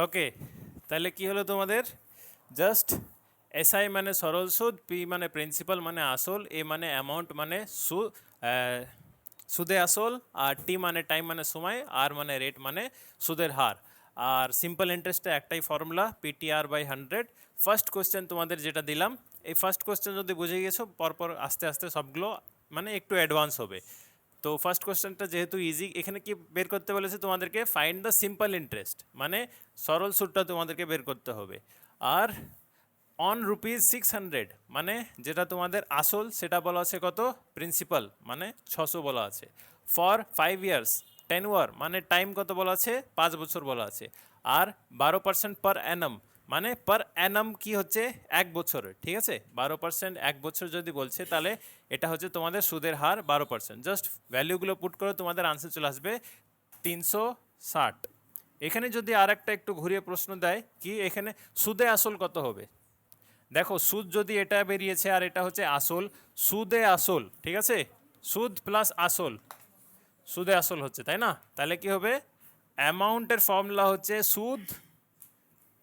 ওকে, তাহলে কি হলো তোমাদের? জাস্ট এসআই মানে সরল সুদ, পি মানে প্রিন্সিপাল মানে আসল, এ মানে অ্যামাউন্ট মানে সুদে আসল, আর টি মানে টাইম মানে সময়, আর মানে রেট মানে সুদের হার। আর সিম্পল ইন্টারেস্টে একটাই ফর্মুলা, PTR/100। ফার্স্ট কোশ্চেন তোমাদের যেটা দিলাম, এই ফার্স্ট কোশ্চেন যদি বুঝে গেছো, পরপর আস্তে আস্তে সবগুলো মানে একটু অ্যাডভান্স হবে। তো ফার্স্ট কোশ্চেনটা যেহেতু ইজি, এখানে কি বের করতে বলেছে তোমাদেরকে? ফাইন্ড দ্য সিম্পল ইন্টারেস্ট, মানে সরল সুদটা তোমাদেরকে বের করতে হবে। আর অন ₹600, মানে যেটা তোমাদের আসল সেটা বলা আছে কত? প্রিন্সিপাল মানে 600 বলা আছে। ফর 5 ইয়ার্স, টেনওয়ার মানে টাইম কত বলা আছে? 5 বছর বলা আছে। আর 12% পার অ্যানাম, মানে পার অ্যানাম কি হচ্ছে? 1 বছরের, ঠিক আছে? 12% 1 বছর যদি বলছে, তাহলে এটা হচ্ছে তোমাদের সুদের হার 12%। জাস্ট ভ্যালুগুলো পুট করে তোমাদের আনসার চলে আসবে 360। এখানে যদি আর একটা একটু ঘুরিয়ে প্রশ্ন দেয় কি, এখানে সুদে আসল কত হবে? দেখো, সুদ যদি এটা বেরিয়েছে আর এটা হচ্ছে আসল, সুদে আসল, ঠিক আছে? সুদ প্লাস আসল, সুদে আসল হচ্ছে, তাই না? তাহলে কি হবে? অ্যামাউন্টের ফর্মুলা হচ্ছে সুদ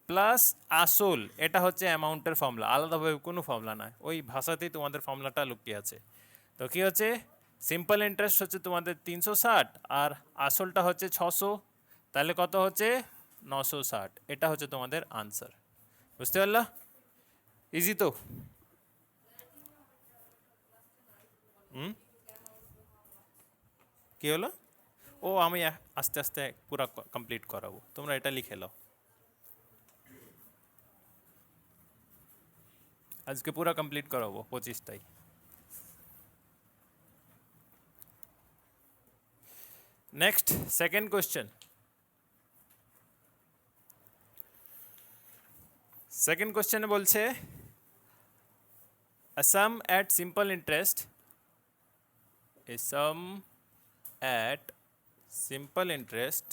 প্লাস আসল, এটা হচ্ছে অ্যামাউন্টের ফর্মুলা, আলাদাভাবে কোনো ফর্মুলা নয়, ওই ভাষাতেই তোমাদের ফর্মুলাটা লুকিয়ে আছে। তো কি হচ্ছে? সিম্পল ইন্টারেস্ট হচ্ছে তোমাদের 360, আর আসলটা হচ্ছে 600, তাহলে কত হচ্ছে? 960। এটা হচ্ছে তোমাদের আনসার। বুঝতে পারলা? ইজি তো? কি হলো? ও, আমি আস্তে আস্তে পুরো কমপ্লিট করাবো, তোমরা এটা লিখে নাও। আজকে পুরো কমপ্লিট করাবো 25টাই। Next, second question. সেকেন্ড কোয়েশ্চেনে বলছে a sum at simple interest, a sum at simple interest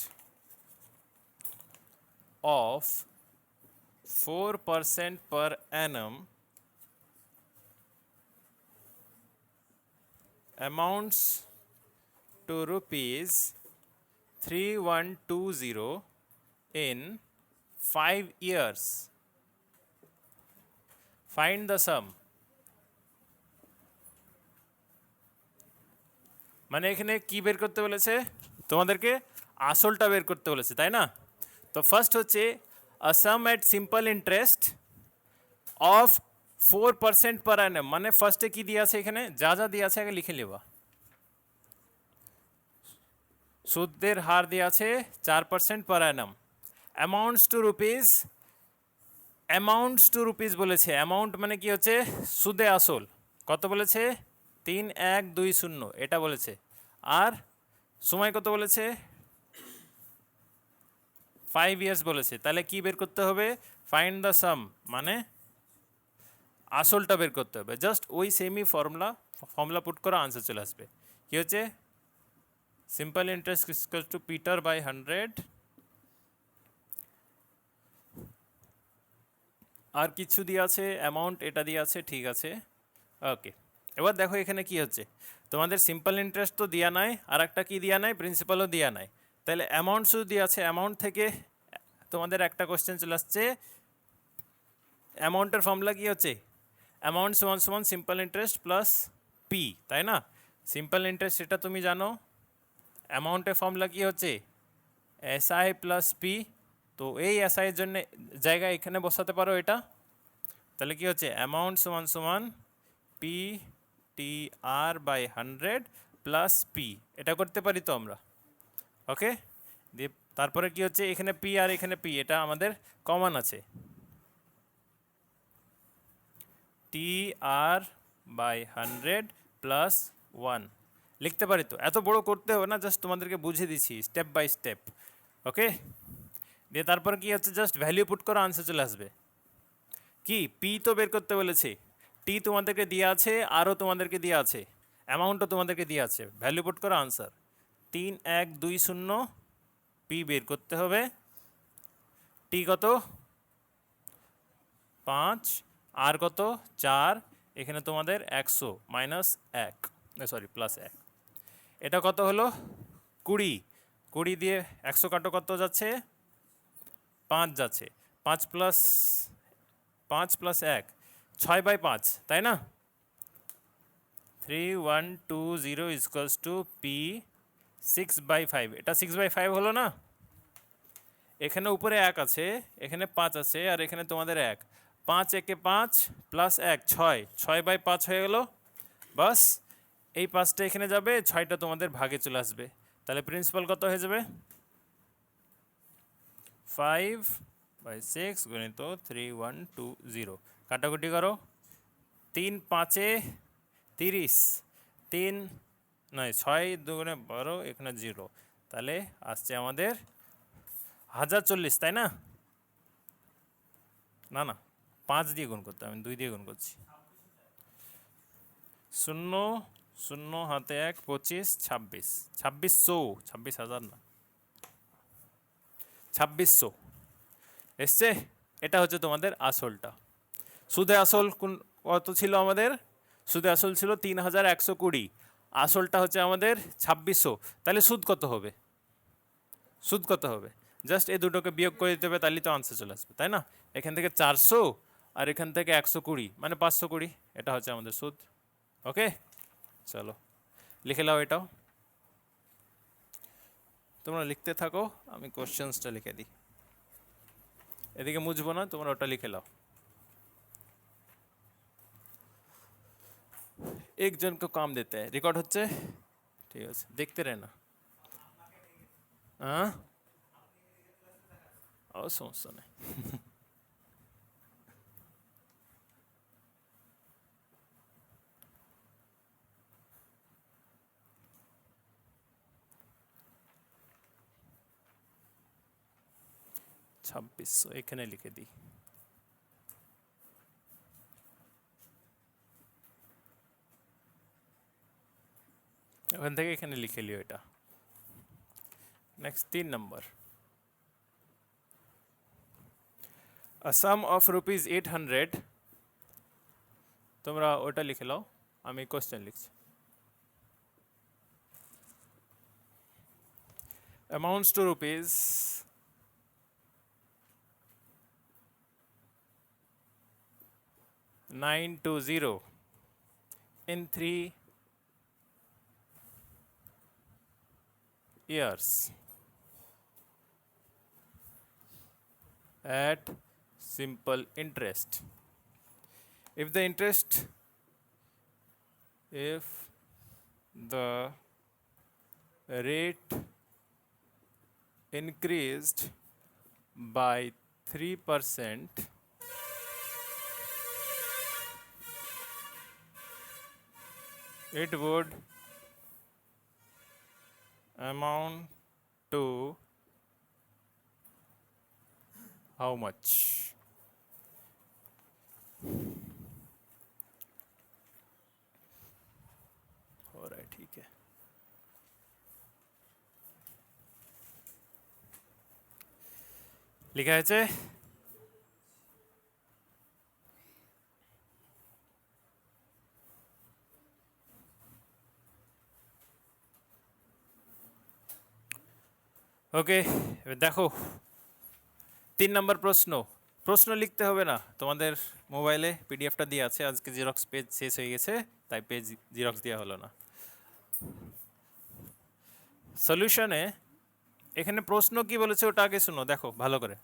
of 4% per annum amounts to rupees 3120 in 5 years. Find the sum. মানে এখানে কি বের করতে বলেছে তোমাদেরকে? আসলটা বের করতে বলেছে, তাই না? তো ফার্স্ট হচ্ছে আ সাম at simple interest of 4% per Anam, মানে ফার্স্টে কি দিয়ে আছে? এখানে যা যা দিয়ে আছে আগে লিখে নেবা। সুদের হার দিয়ে আছে 4% per annum. Amounts to rupees, amounts to rupees বলেছে। অ্যামাউন্ট মানে কি হচ্ছে? সুদে আসল কত বলেছে? 3120 এটা বলেছে। আর সময় কত বলেছে? 5 ইয়ার্স বলেছে। তাহলে কি বের করতে হবে? ফাইন্ড দ্য সাম, মানে আসলটা বের করতে হবে। জাস্ট ওই সেমই ফর্মুলা পুট করা, আনসার চলে আসবে। কি হচ্ছে? Simple interest equal to PTR/100। আর কিছু দিয়ে আছে, অ্যামাউন্ট এটা দিয়ে আছে, ঠিক আছে। ওকে, এবার দেখো এখানে কি হচ্ছে। তোমাদের সিম্পল ইন্টারেস্ট তো দেওয়া নাই, আর একটা কি দেওয়া নাই? প্রিন্সিপালও দেওয়া নাই। তাহলে অ্যামাউন্ট শুধু দেওয়া আছে। অ্যামাউন্ট থেকে তোমাদের একটা কোশ্চেন চলে আসছে, অ্যামাউন্টের ফর্মুলা কি হচ্ছে? অ্যামাউন্ট সমান সমান সিম্পল ইন্টারেস্ট প্লাস পি, তাই না? সিম্পল ইন্টারেস্ট এটা তুমি জানো। অ্যামাউন্টের ফর্মুলা কি হচ্ছে? SI plus P. তো এই এসআই এর জন্য জায়গায় এখানে বসাতে পারো এটা। তাহলে কি হচ্ছে? অ্যামাউন্ট সমান সমান PTR/100 প্লাস পি। এটা করতে পারি তো আমরা। ওকে, দিয়ে তারপরে কি হচ্ছে? এখানে পি আর এখানে পি, এটা আমাদের কমন আছে। TR/100 প্লাস 1 লিখতে পারি তো। এত বড় করতে হবে না, জাস্ট তোমাদেরকে বুঝিয়ে দিচ্ছি স্টেপ বাই স্টেপ। ওকে, দিয়ে তারপর কি হচ্ছে? জাস্ট ভ্যালু পুট করো, আনসার চলে আসবে। কি? পি তো বের করতে বলেছে, টি তোমাদেরকে দিয়ে আছে, আরও তোমাদেরকে দিয়ে আছে, অ্যামাউন্টও তোমাদেরকে দিয়ে আছে। ভ্যালু পুট করো, আনসার 3120। পি বের করতে হবে। টি কত? 5, আর কত? 4, এখানে তোমাদের 100 মাইনাস 1, সরি প্লাস 1, এটা কত হলো? 20। 20 দিয়ে 100 কাটো, কত যাচ্ছে? 5 যাচ্ছে, 5 প্লাস 1 6/5, তাই না? 3120 ইকুয়ালস টু পি 6/5, এটা 6/5 হলো না? এখানে উপরে 1 আছে, এখানে 5 আছে, আর এখানে তোমাদের 1, 5 একে 5 প্লাস 1 6, 6/5 হয়ে গেল। বাস এই 5টা এখানে যাবে, 6টা তোমাদের ভাগে চলে আসবে। তাহলে প্রিন্সিপাল কত হয়ে যাবে? 5/6 গুণিত 3120, কাটাকুটি করো, 3 5 30, 3 নয় 6 2 12, এখানে 0, তাহলে আসছে আমাদের 1040, তাই না? না না, 5 দিয়ে গুণ করতে, আমি 2 দিয়ে গুণ করছি। 0 0 হাতে 1 25 26, 2600, 26,000 না, 2600 এসছে। এটা হচ্ছে তোমাদের আসলটা। সুদে আসল কত ছিল আমাদের? সুদে আসল ছিল 3120, আসলটা হচ্ছে আমাদের 2600। তাহলে সুদ কত হবে? সুদ কত হবে? জাস্ট এই দুটোকে বিয়োগ করে দিতে হবে, তাহলেই তো আনসার চলে আসবে, তাই না? এখান থেকে 400 আর এখান থেকে 120, মানে 520, এটা হচ্ছে আমাদের সুদ। ওকে, চলো লিখে নাও এটাও। তোমরা লিখতে থাকো, আমি কোশ্চেন্সটা লিখে দিই। এদিকে মুছবো না, তোমরা ওটা লিখে নাও। एक जन को काम देते हैं, রেকর্ড হচ্ছে, ঠিক আছে, দেখতে रहना। হ্যাঁ, ও সমস্যা নেই। ছাব্বিশশো এখানে লিখে দিই। ওখান থেকে এখানে লিখে লিও এটা। Next 3 number, a sum of rupees 800, তোমরা ওটা লিখে নাও, আমি কোশ্চেন লিখছি। amounts to rupees 920 in 3 years at simple interest. If the rate increased by 3%, it would amount to how much? हो रहा है, ठीक है। লিখা আছে? ওকে, দেখো 3 নম্বর প্রশ্ন। প্রশ্ন লিখতে হবে না, তোমাদের মোবাইলে পিডিএফটা দিয়ে আছে, আজকে জেরক্স পেজ শেষ হয়ে গেছে, তাই পেজ জেরক্স দেওয়া হলো না। সলিউশনে এখানে প্রশ্ন কি বলেছে ওটা আগে শুনো, দেখো ভালো করে।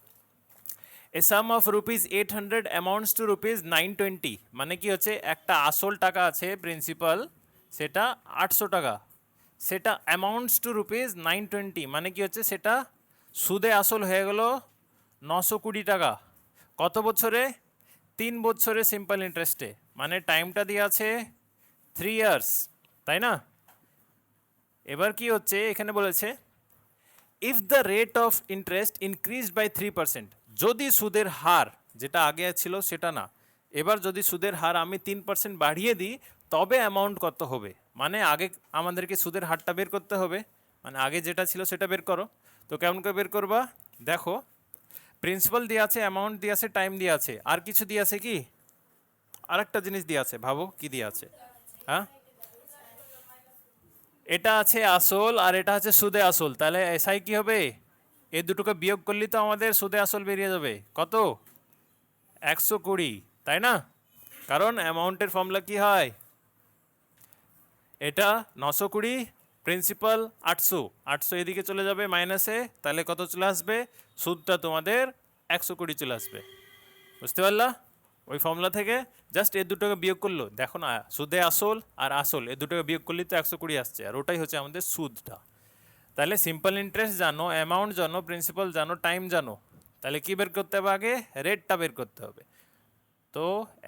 A sum of rupees 800 amounts to rupees 920, মানে কি হচ্ছে, একটা আসল টাকা আছে প্রিন্সিপাল, সেটা 800 টাকা, সেটা অ্যামাউন্টস টু রুপিস 920, মানে কি হচ্ছে, সেটা সুদে আসল হয়ে গেল 920 টাকা। কত বছরে? 3 বছরে সিম্পল ইন্টারেস্টে, মানে টাইমটা দিয়ে আছে 3 ইয়ার্স, তাই না? এবার কি হচ্ছে, এখানে বলেছে if the rate of interest increased by 3%, যদি সুদের হার, যেটা আগে ছিল সেটা না, এবার যদি সুদের হার আমি 3% বাড়িয়ে দিই, তবে অ্যামাউন্ট কত হবে? মানে আগে আমাদেরকে সুদের হারটা বের করতে হবে, মানে আগে যেটা ছিল সেটা বের করো। তো কেমন করে বের করবা? দেখো, প্রিন্সিপাল দিয়ে আছে, অ্যামাউন্ট দিয়ে আছে, টাইম দিয়ে আছে, আর কিছু দিয়ে আছে কি? আরেকটা জিনিস দিয়ে আছে, ভাবো কি দিয়ে আছে? হ্যাঁ, এটা আছে আসল আর এটা আছে সুদে আসল, তাহলে এসআই কি হবে? এই দুটোকে বিয়োগ করলেই তো আমাদের সুদে আসল বেরিয়ে যাবে কত 120, তাই না? কারণ অ্যামাউন্টের ফর্মুলা কি হয়, এটা 920, প্রিন্সিপাল 800, 800 এদিকে চলে যাবে মাইনাসে, তাহলে কত চলে আসবে, সুদটা তোমাদের 120 চলে আসবে। বুঝতে পারলা? ওই ফর্মুলা থেকে জাস্ট এই দুটোকে বিয়োগ করলো, দেখো না সুদে আসল আর আসল এই দুটোকে বিয়োগ করলেই তো 120 আসছে, আর ওটাই হচ্ছে আমাদের সুদটা। তাহলে সিম্পল ইন্টারেস্ট জানো, অ্যামাউন্ট জানো, প্রিন্সিপাল জানো, টাইম জানো, তাহলে কি বের করতে হবে আগে, রেটটা বের করতে হবে। তো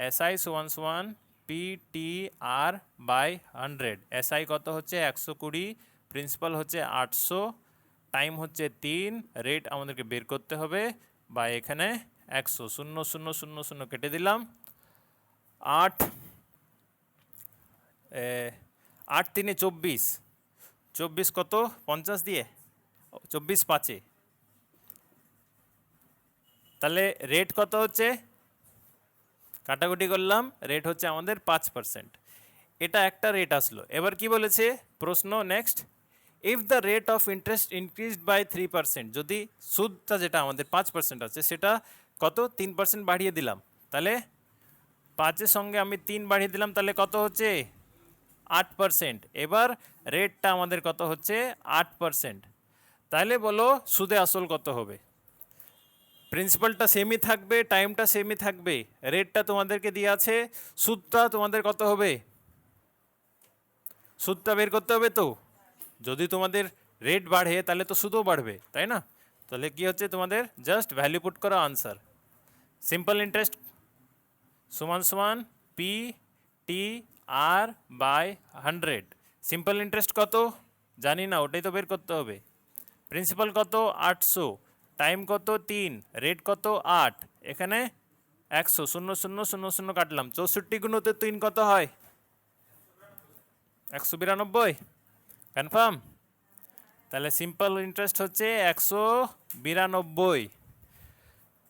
এসআই সমান সমান PTR বাই 100, এসআই কত হচ্ছে 120, প্রিন্সিপাল হচ্ছে 800, টাইম হচ্ছে 3, রেট আমাদেরকে বের করতে হবে, বা এখানে 100, 0 0 0 0 কেটে দিলাম, 8 8 3 24, 24 কত 50 দিয়ে, 24 5, তাহলে রেট কত হচ্ছে, কাটাকুটি করলাম, রেট হচ্ছে আমাদের 5%। এটা একটা রেট আসলো। এবার কি বলেছে প্রশ্ন next, if the rate of interest increased by 3%, যদি সুদটা যেটা আমাদের 5% আছে সেটা কত 3% বাড়িয়ে দিলাম, তাহলে 5-এর সঙ্গে আমি 3 বাড়িয়ে দিলাম, তাহলে কত হচ্ছে 8%। এবার রেটটা আমাদের কত হচ্ছে 8%, তাহলে বলো সুদে আসল কত হবে, প্রিন্সিপালটা সেমই থাকবে, টাইমটা সেমই থাকবে, রেটটা তোমাদেরকে দিয়ে আছে, সুদটা তোমাদের কত হবে, সুদটা বের করতে হবে। তো যদি তোমাদের রেট বাড়ে তাহলে তো সুদও বাড়বে, তাই না? তাহলে কি হচ্ছে তোমাদের জাস্ট ভ্যালু পুট করা আনসার, সিম্পল ইন্টারেস্ট সমান সমান PTR বাই 100, সিম্পল ইন্টারেস্ট কত জানি না, ওটাই তো বের করতে হবে, প্রিন্সিপাল কত 800, টাইম কত 3, রেট কত 8, এখানে 100, 0 0 0 0 কাটলাম, 64 গুণতে 3 কত হয় 192, কনফার্ম? তাহলে সিম্পল ইন্টারেস্ট হচ্ছে 192,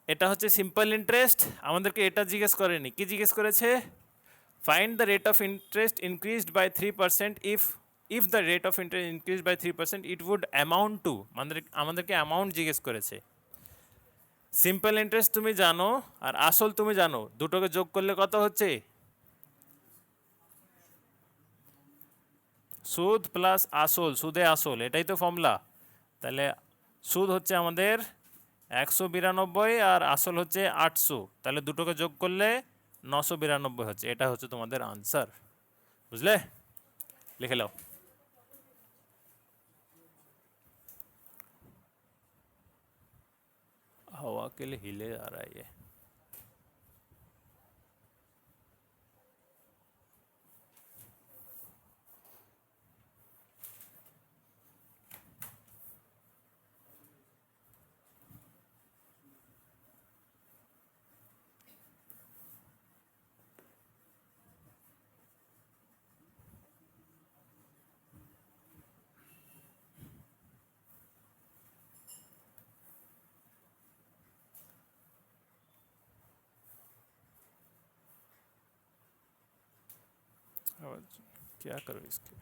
এটা হচ্ছে সিম্পল ইন্টারেস্ট। আমাদেরকে এটা জিজ্ঞেস করেনি, কি জিজ্ঞেস করেছে, find the rate of interest increased by 3%, if the rate of interest increase by 3% it would amount to, আমাদেরকে অ্যামাউন্ট জিজ্ঞেস করেছে। সিম্পল ইন্টারেস্ট তুমি জানো আর আসল তুমি জানো, দুটোকে যোগ করলে কত হচ্ছে, সুদ প্লাস আসল, সুদে আসল, এটাই তো ফর্মুলা। তাহলে সুদ হচ্ছে আমাদের 192 আর আসল হচ্ছে 800, তাহলে দুটোকে যোগ করলে 992 হচ্ছে, এটা হচ্ছে তোমাদের আনসার। বুঝলে? লিখে নাও। हवा के लिए हिले आ रहा है ये। अब क्या करो इसके,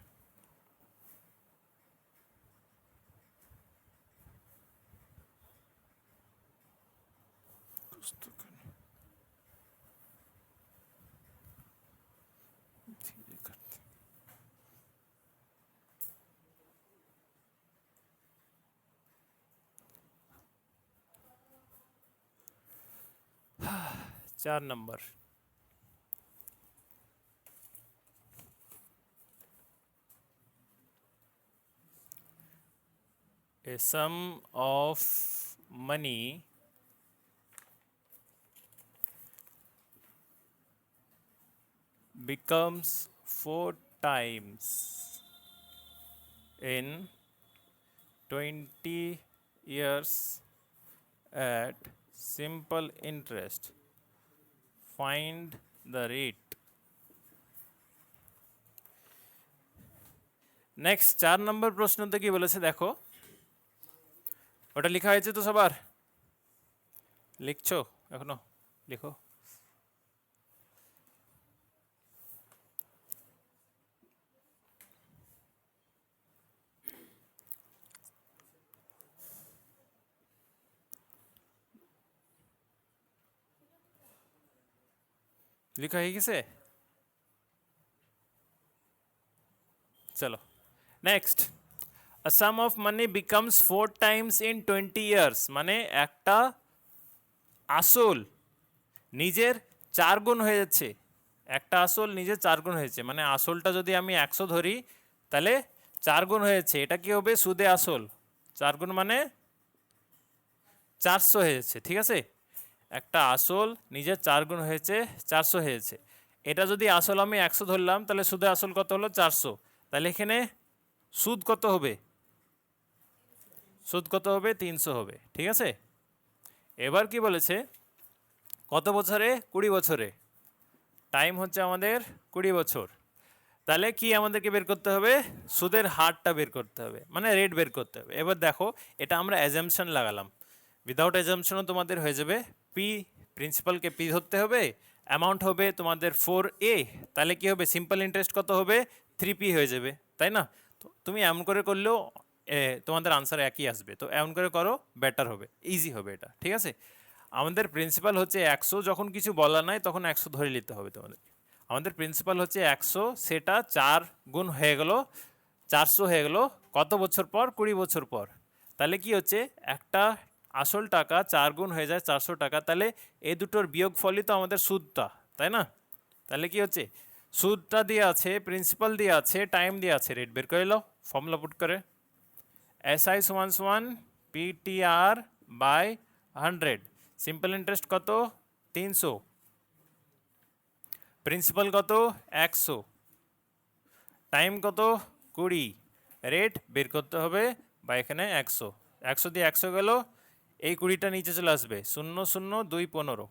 कुछ तो करना, धीरे करते। चार number, a sum of money becomes 4 times in 20 years at simple interest, find the rate। Next 4 নম্বর প্রশ্নতে কি বলেছে দেখো, ওটা লেখা হয়েছে তো সবার, লিখছো এখনো, লিখো। লেখা হয়ে গেছে? চলো next, a sum of money becomes 4 times in 20 years, মানে একটা আসল নিজের 4 গুণ হয়ে যাচ্ছে, একটা আসল নিজের 4 গুণ হয়েছে, মানে আসলটা যদি আমি 100 ধরি তাহলে 4 গুণ হয়েছে, এটা কি হবে সুদে আসল, 4 গুণ মানে 400 হয়ে যাচ্ছে, ঠিক আছে? একটা আসল নিজের 4 গুণ হয়েছে 400 হয়েছে, এটা যদি আসল আমি 100 ধরলাম তাহলে সুদে আসল কত হলো 400, তাহলে এখানে সুদ কত হবে? সুদ কত হবে? 300 হবে, ঠিক আছে? এবার কি বলেছে কত বছরে? 20 বছরে, টাইম হচ্ছে আমাদের 20 বছর, তাহলে কি আমাদেরকে বের করতে হবে? সুদের হারটা বের করতে হবে, মানে রেট বের করতে হবে। এবার দেখো এটা আমরা অ্যাজাম্পশন লাগালাম, উইদাউট অ্যাজাম্পশনও তোমাদের হয়ে যাবে। পি, প্রিন্সিপালকে পি ধরতে হবে, অ্যামাউন্ট হবে তোমাদের 4A, তাহলে কি হবে? সিম্পল ইন্টারেস্ট কত হবে? 3P হয়ে যাবে, তাই না? তো তুমি এমন করে করলেও তোমাদের আনসার একই আসবে, তো এমন করে করো বেটার হবে, ইজি হবে এটা, ঠিক আছে? আমাদের প্রিন্সিপাল হচ্ছে 100, যখন কিছু বলা নাই তখন 100 ধরে নিতে হবে তোমাদের। আমাদের প্রিন্সিপাল হচ্ছে 100, সেটা 4 গুণ হয়ে গেল 400 হয়ে গেল কত বছর পর? 20 বছর পর। তাহলে কি হচ্ছে একটা আসল টাকা 4 গুণ হয়ে যায় 400 টাকা, তাহলে এই দুটোর বিয়োগ ফলই তো আমাদের সুদটা, তাই না? তাহলে কি হচ্ছে সুদটা দিয়ে আছে, প্রিন্সিপাল দিয়ে আছে, টাইম দিয়ে আছে, রেট বের করে নাও ফর্মুলা পুট করে। SI সমান সমান PTR বাই 100, সিম্পল ইন্টারেস্ট কত? 300, প্রিন্সিপাল কত? 100, টাইম কত? 20, রেট বের করতে হবে বা এখানে 100, 100 দিয়ে 100 গেল, এই 20টা নিচে চলে আসবে, 0 0 2 15,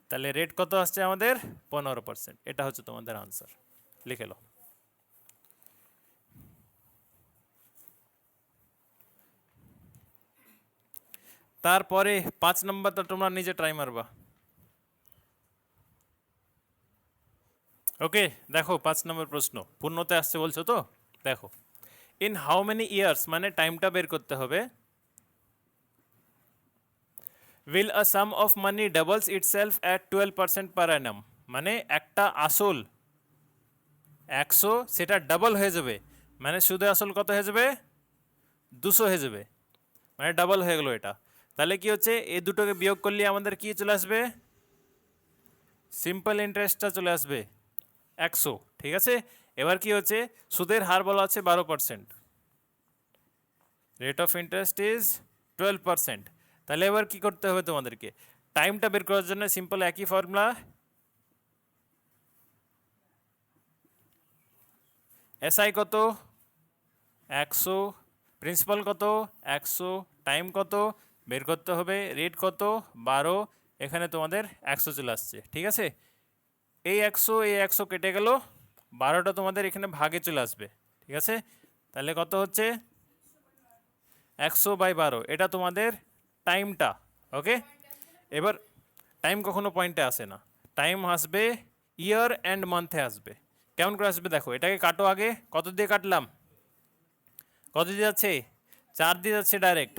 তাহলে রেট কত আসছে আমাদের? 15%। এটা হচ্ছে তোমাদের আনসার, লিখে লো। তারপরে 5 নম্বরটা তোমরা নিজে ট্রাই মারবা। ওকে, দেখো 5 নম্বর প্রশ্ন পূর্ণতে আসছে বলছো তো, দেখো ইন হাউ মেনি ইয়ার্স, মানে টাইমটা বের করতে হবে, will a sum of money doubles itself at 12% per annum, মানে একটা আসল 100 সেটা ডাবল হয়ে যাবে, মানে সুদে আসল কত হয়ে যাবে? 200 হয়ে যাবে, মানে ডাবল হয়ে গেলো এটা। তাহলে কি হচ্ছে এই দুটোকে বিয়োগ করলে আমাদের কি চলে আসবে? সিম্পল ইন্টারেস্টটা চলে আসবে 100, ঠিক আছে? এবার কি হচ্ছে সুদের হার বলা আছে 12%, রেট অফ ইন্টারেস্ট ইজ 12%, তাহলে এবার কি করতে হবে তোমাদেরকে? টাইমটা বের করার জন্য সিম্পল একই ফর্মুলা, SI কত? 100, প্রিন্সিপাল কত? 100, টাইম কত বের করতে হবে, রেট কত? 12, এখানে তোমাদের 100 চলে আসছে, ঠিক আছে? এই 100 কেটে গেল, 12টা তোমাদের এখানে ভাগে চলে আসবে, ঠিক আছে? তাহলে কত হচ্ছে? 100/12, এটা তোমাদের টাইমটা, ওকে? এবার টাইম কখনো পয়েন্টে আসে না, টাইম আসবে ইয়ার অ্যান্ড মান্থে আসবে। কেমন করে আসবে দেখো, এটাকে কাটো আগে, কত দিয়ে কাটলাম? কত দিয়ে যাচ্ছে? 4 দিয়ে যাচ্ছে ডাইরেক্ট,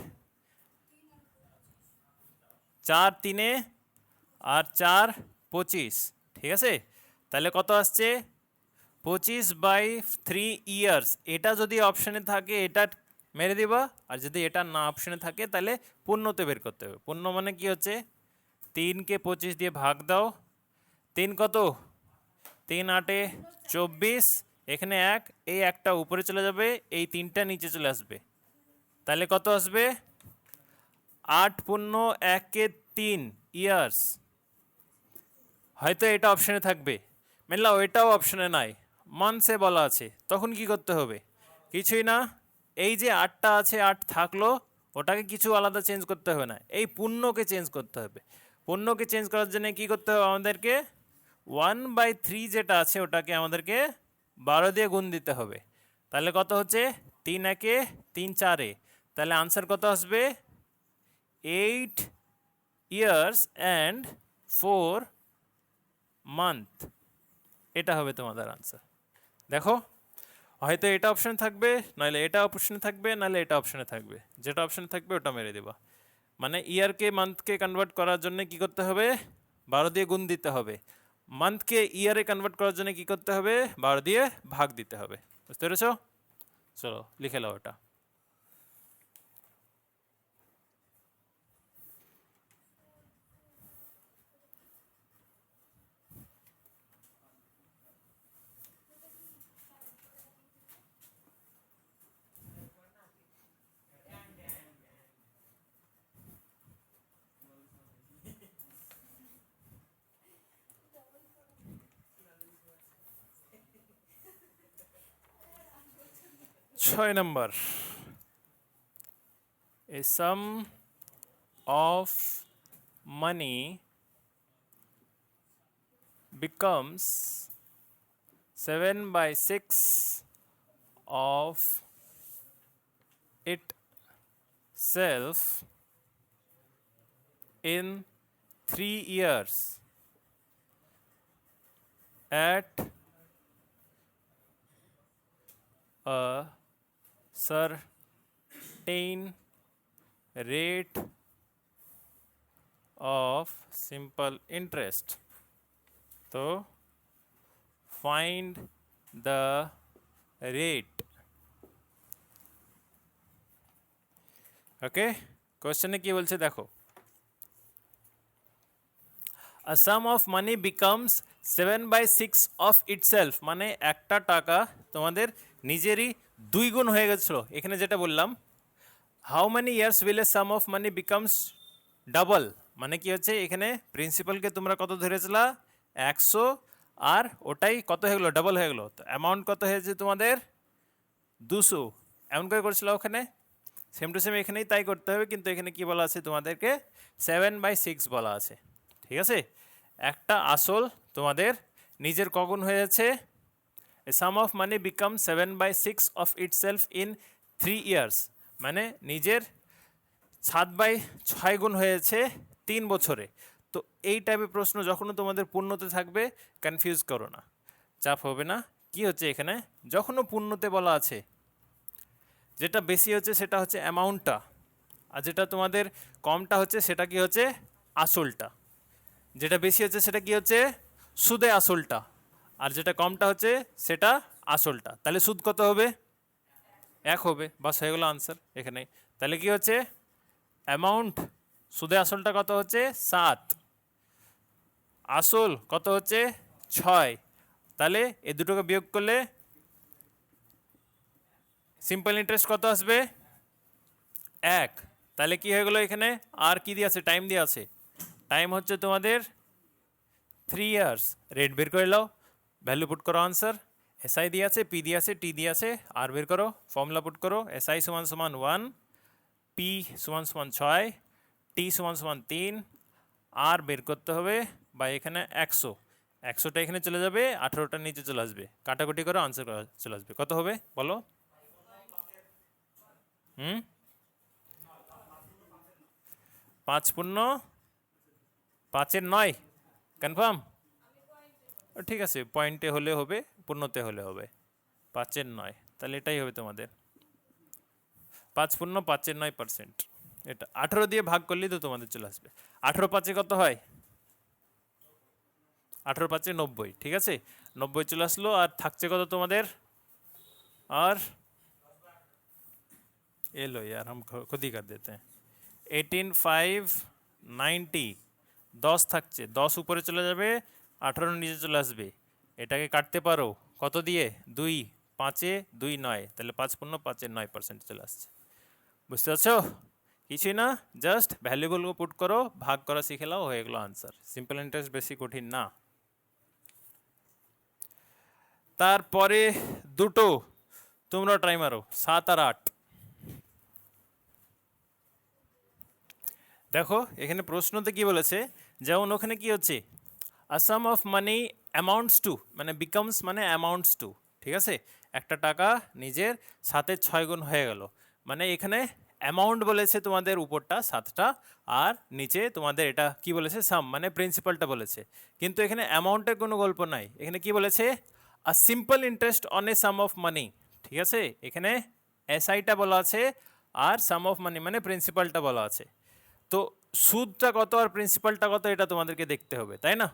4 3 আর 4 25, ঠিক আছে? তাহলে কত আসছে? 25/3 ইয়ার্স। এটা যদি অপশানে থাকে এটা মেরে দিবা, আর যদি এটা না অপশানে থাকে তাহলে পূর্ণতে বের করতে হবে। পূর্ণ মানে কি হচ্ছে? 3কে 25 দিয়ে ভাগ দাও, 3 কত? 3 8 24, এখানে 1, এই একটা উপরে চলে যাবে, এই 3টা নিচে চলে আসবে, তাহলে কত আসবে? 8 পূর্ণ 1 3 ইয়ার্স। হয়তো এটা অপশানে থাকবে, মেনলা ওইটাও অপশানে নাই, মান্থসে বলা আছে, তখন কি করতে হবে? কিছুই না, এই যে 8টা আছে 8 থাকলো, ওটাকে কিছু আলাদা চেঞ্জ করতে হবে না, এই পূর্ণকে চেঞ্জ করতে হবে। পূর্ণকে চেঞ্জ করার জন্য কি করতে হবে আমাদেরকে? 1/3 যেটা আছে ওটাকে আমাদেরকে 12 দিয়ে গুণ দিতে হবে, তাহলে কত হচ্ছে? 3 1 3 4, তাহলে আনসার কত আসবে? 8 ইয়ার্স অ্যান্ড 4 মান্থ, এটা হবে তোমাদের আনসার। দেখো হয়তো এটা অপশানে থাকবে, নাহলে এটা অপশানে থাকবে, নাহলে এটা অপশানে থাকবে, যেটা অপশানে থাকবে ওটা মেরে দেবা। মানে ইয়ারকে মান্থকে কনভার্ট করার জন্য কি করতে হবে? 12 দিয়ে গুণ দিতে হবে, মান্থকে ইয়ারে কনভার্ট করার জন্য কি করতে হবে, 12 দিয়ে ভাগ দিতে হবে। বুঝতে পেরেছো? চলো লিখে নাও এটা। ছয় নম্বর, a sum of money becomes 7/6 of itself in 3 years at a certain rate of simple interest. So find the rate. ওকে, কোশ্চেনে কি বলছে দেখো, a sum of money becomes 7/6 of itself, মানে একটা টাকা তোমাদের নিজেরই 2 গুণ হয়ে গেছিল। এখানে যেটা বললাম, how many years will a sum of money becomes double, মানে কি হচ্ছে এখানে প্রিন্সিপালকে তোমরা কত ধরেছিলা 100, আর ওটাই কত হয়ে গেলো, ডাবল হয়ে গেলো। তো অ্যামাউন্ট কত হয়েছে তোমাদের 200, এমন করে করেছিল ওখানে, সেম টু সেম এখানেই তাই করতে হবে, কিন্তু এখানে কি বলা আছে তোমাদেরকে 7/6 বলা আছে। ঠিক আছে, একটা আসল তোমাদের নিজের কগুণ হয়ে যাচ্ছে, a sum of money become 7/6 of itself in 3 years, মানে নিজের 7/6 গুণ হয়েছে 3 বছরে। তো এই টাইপের প্রশ্ন যখনও তোমাদের পূর্ণতে থাকবে কনফিউজ করো না, চাপ হবে না। কি হচ্ছে এখানে, যখনও পূর্ণতে বলা আছে, যেটা বেশি হচ্ছে সেটা হচ্ছে অ্যামাউন্টটা, আর যেটা তোমাদের কমটা হচ্ছে সেটা কি হচ্ছে আসলটা। যেটা বেশি হচ্ছে সেটা কি হচ্ছে সুদে আসলটা, আর যেটা কমটা হচ্ছে সেটা আসলটা। তাহলে সুদ কত হবে, 1 হবে, বাস হয়ে গেলো আনসার এখানে। তাহলে কি হচ্ছে অ্যামাউন্ট, সুদে আসলটা কত হচ্ছে 7, আসল কত হচ্ছে 6, তাহলে এই দুটোকে বিয়োগ করলে সিম্পল ইন্টারেস্ট কত আসবে 1। তাহলে কি হয়ে গেলো এখানে, আর কি দিয়ে আছে, টাইম দিয়ে আছে, টাইম হচ্ছে তোমাদের 3 ইয়ার্স। রেট বের করে নাও, ভ্যালু পুট করো, আনসার এসআই দিয়ে আছে, পি দিয়ে আছে, টি দিয়ে আছে, আর বের করো, ফর্মুলা পুট করো, এসআই সমান সমান 1, পি সমান সমান 6, টি সমান সমান 3, আর বের করতে হবে বা এখানে 100, 100টা এখানে চলে যাবে, 18টা নিচে চলে আসবে, কাটাকুটি করো, আনসার চলে আসবে। কত হবে বলো? 5 পূর্ণ 5-এর 9, কনফার্ম? ঠিক আছে, পয়েন্টে হলে হবে, পূর্ণতে হলে হবে, 5-এর 9, তাহলে এটাই হবে তোমাদের 5 পূর্ণ 5-এর 9%। এটা 18 দিয়ে ভাগ করলেই তো তোমাদের চলে আসবে। 18 5-এ কত হয়, 18 5-এ 90, ঠিক আছে, 90 চলে আসলো, আর থাকছে কত তোমাদের, আর এলো यार हम खुद ही कर देते हैं, 18,590, 10 থাকছে, 10 উপরে চলে যাবে, 18 নিচে চলে আসবে। এটাকে কাটতে পারো কত দিয়ে, 2, 5-এ 2 9, তাহলে 5 পূর্ণ 5-এর 9% চলে আসছে। বুঝতে পারছো? কিছুই না, জাস্ট ভ্যালুগুলো পুট করো, ভাগ করা শিখে নাও, হয়ে গেলো আনসার। সিম্পল ইন্টারেস্ট বেশি কঠিন না। তারপরে দুটো তোমরা ট্রাই মারো, 7 আর 8। দেখো এখানে প্রশ্নতে কি বলেছে, যেমন ওখানে কি হচ্ছে আ sum of money amounts two, মানে বিকামস মানে অ্যামাউন্টস টু, ঠিক আছে, একটা টাকা নিজের 7-এর 6 গুণ হয়ে গেল, মানে এখানে অ্যামাউন্ট বলেছে তোমাদের উপরটা 7টা, আর নিচে তোমাদের এটা কি বলেছে সাম, মানে প্রিন্সিপালটা বলেছে। কিন্তু এখানে অ্যামাউন্টের কোনো গল্প নাই, এখানে কি বলেছে a simple interest on A sum of মানি, ঠিক আছে, এখানে এসআইটা বলা আছে, আর সাম অফ মানি মানে প্রিন্সিপালটা বলা আছে। তো সুদটা কত আর প্রিন্সিপালটা কত এটা তোমাদেরকে দেখতে হবে, তাই না?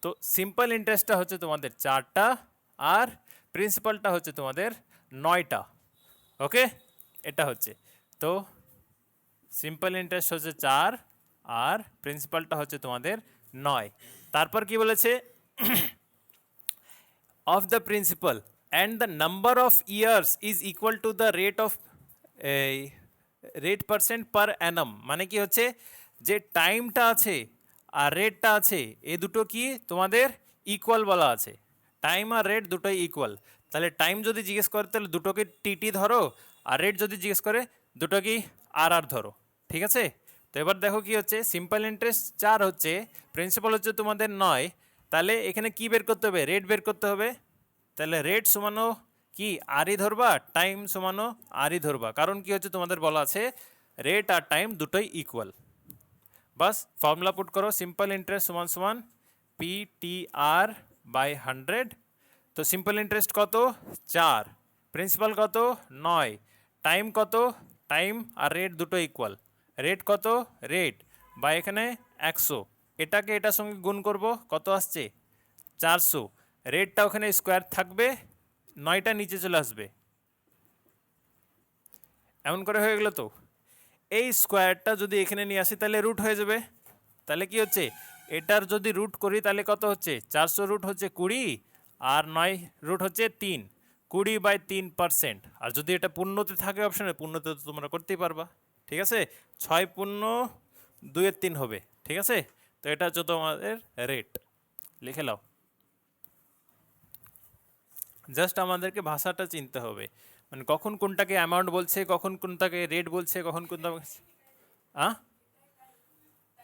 তো সিম্পল ইন্টারেস্টটা হচ্ছে তোমাদের 4টা আর প্রিন্সিপালটা হচ্ছে তোমাদের 9টা। ওকে, এটা হচ্ছে, তো সিম্পল ইন্টারেস্ট হচ্ছে 4 আর প্রিন্সিপালটা হচ্ছে তোমাদের 9। তারপর কি বলেছে, of the principal and the number of years is equal to the rate of rate percent per annum, মানে কি হচ্ছে যে টাইমটা আছে আর রেটটা আছে এই দুটো কি তোমাদের ইকুয়াল বলা আছে, টাইম আর রেট দুটোই ইকুয়াল। তাহলে টাইম যদি জিজ্ঞেস করে তাহলে দুটোকে টিটি ধরো, আর রেট যদি জিজ্ঞেস করে দুটো কি আর আর ধরো, ঠিক আছে? তো এবার দেখো কি হচ্ছে, সিম্পল ইন্টারেস্ট 4 হচ্ছে, প্রিন্সিপাল হচ্ছে তোমাদের 9, তাহলে এখানে কি বের করতে হবে, রেট বের করতে হবে। তাহলে রেট সমানো কি আরই ধরবা, টাইম সমানো আরই ধরবা, কারণ কি হচ্ছে তোমাদের বলা আছে রেট আর টাইম দুটোই ইকুয়াল। বাস ফর্মুলা পুট করো, সিম্পল ইন্টারেস্ট সমান সমান PTR বাই 100। তো সিম্পল ইন্টারেস্ট কত 4, প্রিন্সিপাল কত 9, টাইম কত, টাইম আর রেট দুটো ইকুয়াল, রেট কত রেট বা এখানে 100, এটাকে এটার সঙ্গে গুণ করব, কত আসছে 400, রেটটা ওখানে স্কোয়ার থাকবে, 9টা নিচে চলে আসবে, এমন করে হয়ে গেল। তো এই স্কোয়ারটা যদি এখানে নিয়ে আসি তাহলে রুট হয়ে যাবে, তাহলে কি হচ্ছে এটার যদি রুট করি তাহলে কত হচ্ছে 400 রুট হচ্ছে 20 আর 9 রুট হচ্ছে 3, 20/3%। আর যদি এটা পূর্ণতে থাকে অপশানে, পূর্ণতে তো তোমরা করতেই পারবা, ঠিক আছে, 6 পূর্ণ 2/3 হবে, ঠিক আছে? তো এটা হচ্ছে তোমাদের রেট, লিখে নাও। জাস্ট আমাদেরকে ভাষাটা চিনতে হবে, মানে কখন কোনটাকে অ্যামাউন্ট বলছে, কখন কোনটাকে রেট বলছে, কখন কোনটা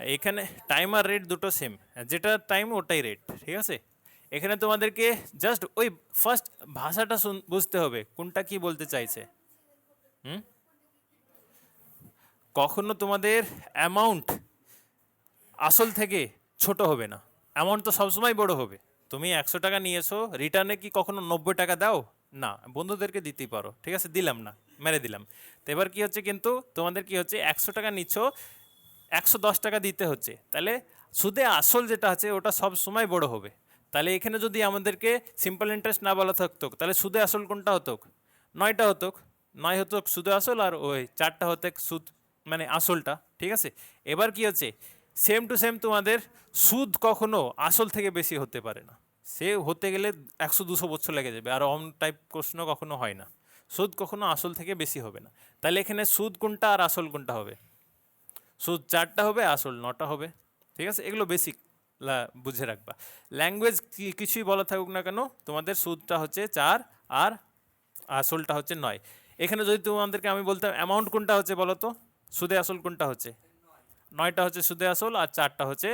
এখানে টাইম আর রেট দুটো সেম, যেটা টাইম ওটাই রেট, ঠিক আছে? এখানে তোমাদেরকে জাস্ট ওই ফার্স্ট ভাষাটা বুঝতে হবে কোনটা কি বলতে চাইছে। কখনো তোমাদের অ্যামাউন্ট আসল থেকে ছোট হবে না, অ্যামাউন্ট তো সবসময় বড় হবে। তুমি 100 টাকা নিয়েছো, রিটার্নে কি কখনো 90 টাকা দাও? না, বন্ধুদেরকে দিতেই পারো, ঠিক আছে, দিলাম না, মেরে দিলাম। তো এবার কি হচ্ছে, কিন্তু তোমাদের কি হচ্ছে 100 টাকা নিচ্ছ, 110 টাকা দিতে হচ্ছে, তাহলে সুদে আসল যেটা আছে ওটা সব সময় বড় হবে। তাহলে এখানে যদি আমাদেরকে সিম্পল ইন্টারেস্ট না বলা থাকতো তাহলে সুদে আসল কোনটা হতো, 9টা হতো, 9 হতো সুদে আসল, আর ওই 4টা হতো সুদ মানে আসলটা, ঠিক আছে? এবার কি হচ্ছে, সেম টু সেম তোমাদের সুদ কখনো আসল থেকে বেশি হতে পারে না, সে হতে গেলে 100-200 বছর লেগে যাবে, আর অন টাইপ প্রশ্ন কখনো হয় না, সুদ কখনো আসল থেকে বেশি হবে না। তাহলে এখানে সুদ কোনটা আর আসল কোনটা হবে, সুদ 4টা হবে, আসল 9টা হবে, ঠিক আছে? এগুলো বেসিক বুঝে রাখবা। ল্যাঙ্গুয়েজ কিছুই বলা থাকুক না কেন, তোমাদের সুদটা হচ্ছে 4 আর আসলটা হচ্ছে 9। এখানে যদি তোমাদেরকে আমি বলতাম অ্যামাউন্ট কোনটা হচ্ছে বলো তো, সুদে আসল কোনটা হচ্ছে, 9টা হচ্ছে সুদে আসল আর 4টা হচ্ছে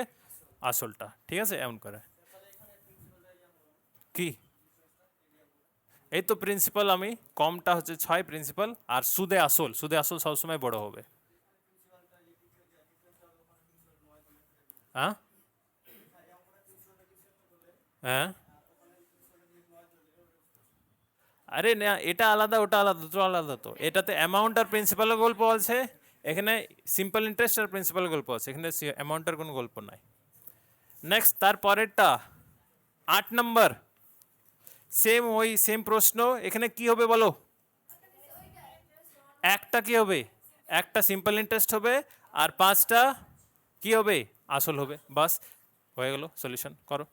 আসলটা, ঠিক আছে? এমন করে কি, এই তো প্রিন্সিপাল, আমি কমটা হচ্ছে 6 প্রিন্সিপাল, আর সুদে আসল, সুদে আসল সবসময় বড় হবে। হ্যাঁ হ্যাঁ, আরে না, এটা আলাদা ওটা আলাদা, দুটো আলাদা, তো এটাতে অ্যামাউন্ট আর প্রিন্সিপালের গল্প আছে, এখানে সিম্পল ইন্টারেস্ট আর প্রিন্সিপাল গল্প আছে, এখানে অ্যামাউন্টের কোনো গল্প নাই। নেক্সট তার পরেরটা 8 নম্বর, সেম ওই সেম প্রশ্ন, এখানে কি হবে বলো, একটা কি হবে, একটা সিম্পল ইন্টারেস্ট হবে আর 5টা কি হবে, আসল হবে, বাস হয়ে গেল, সলিউশন করো।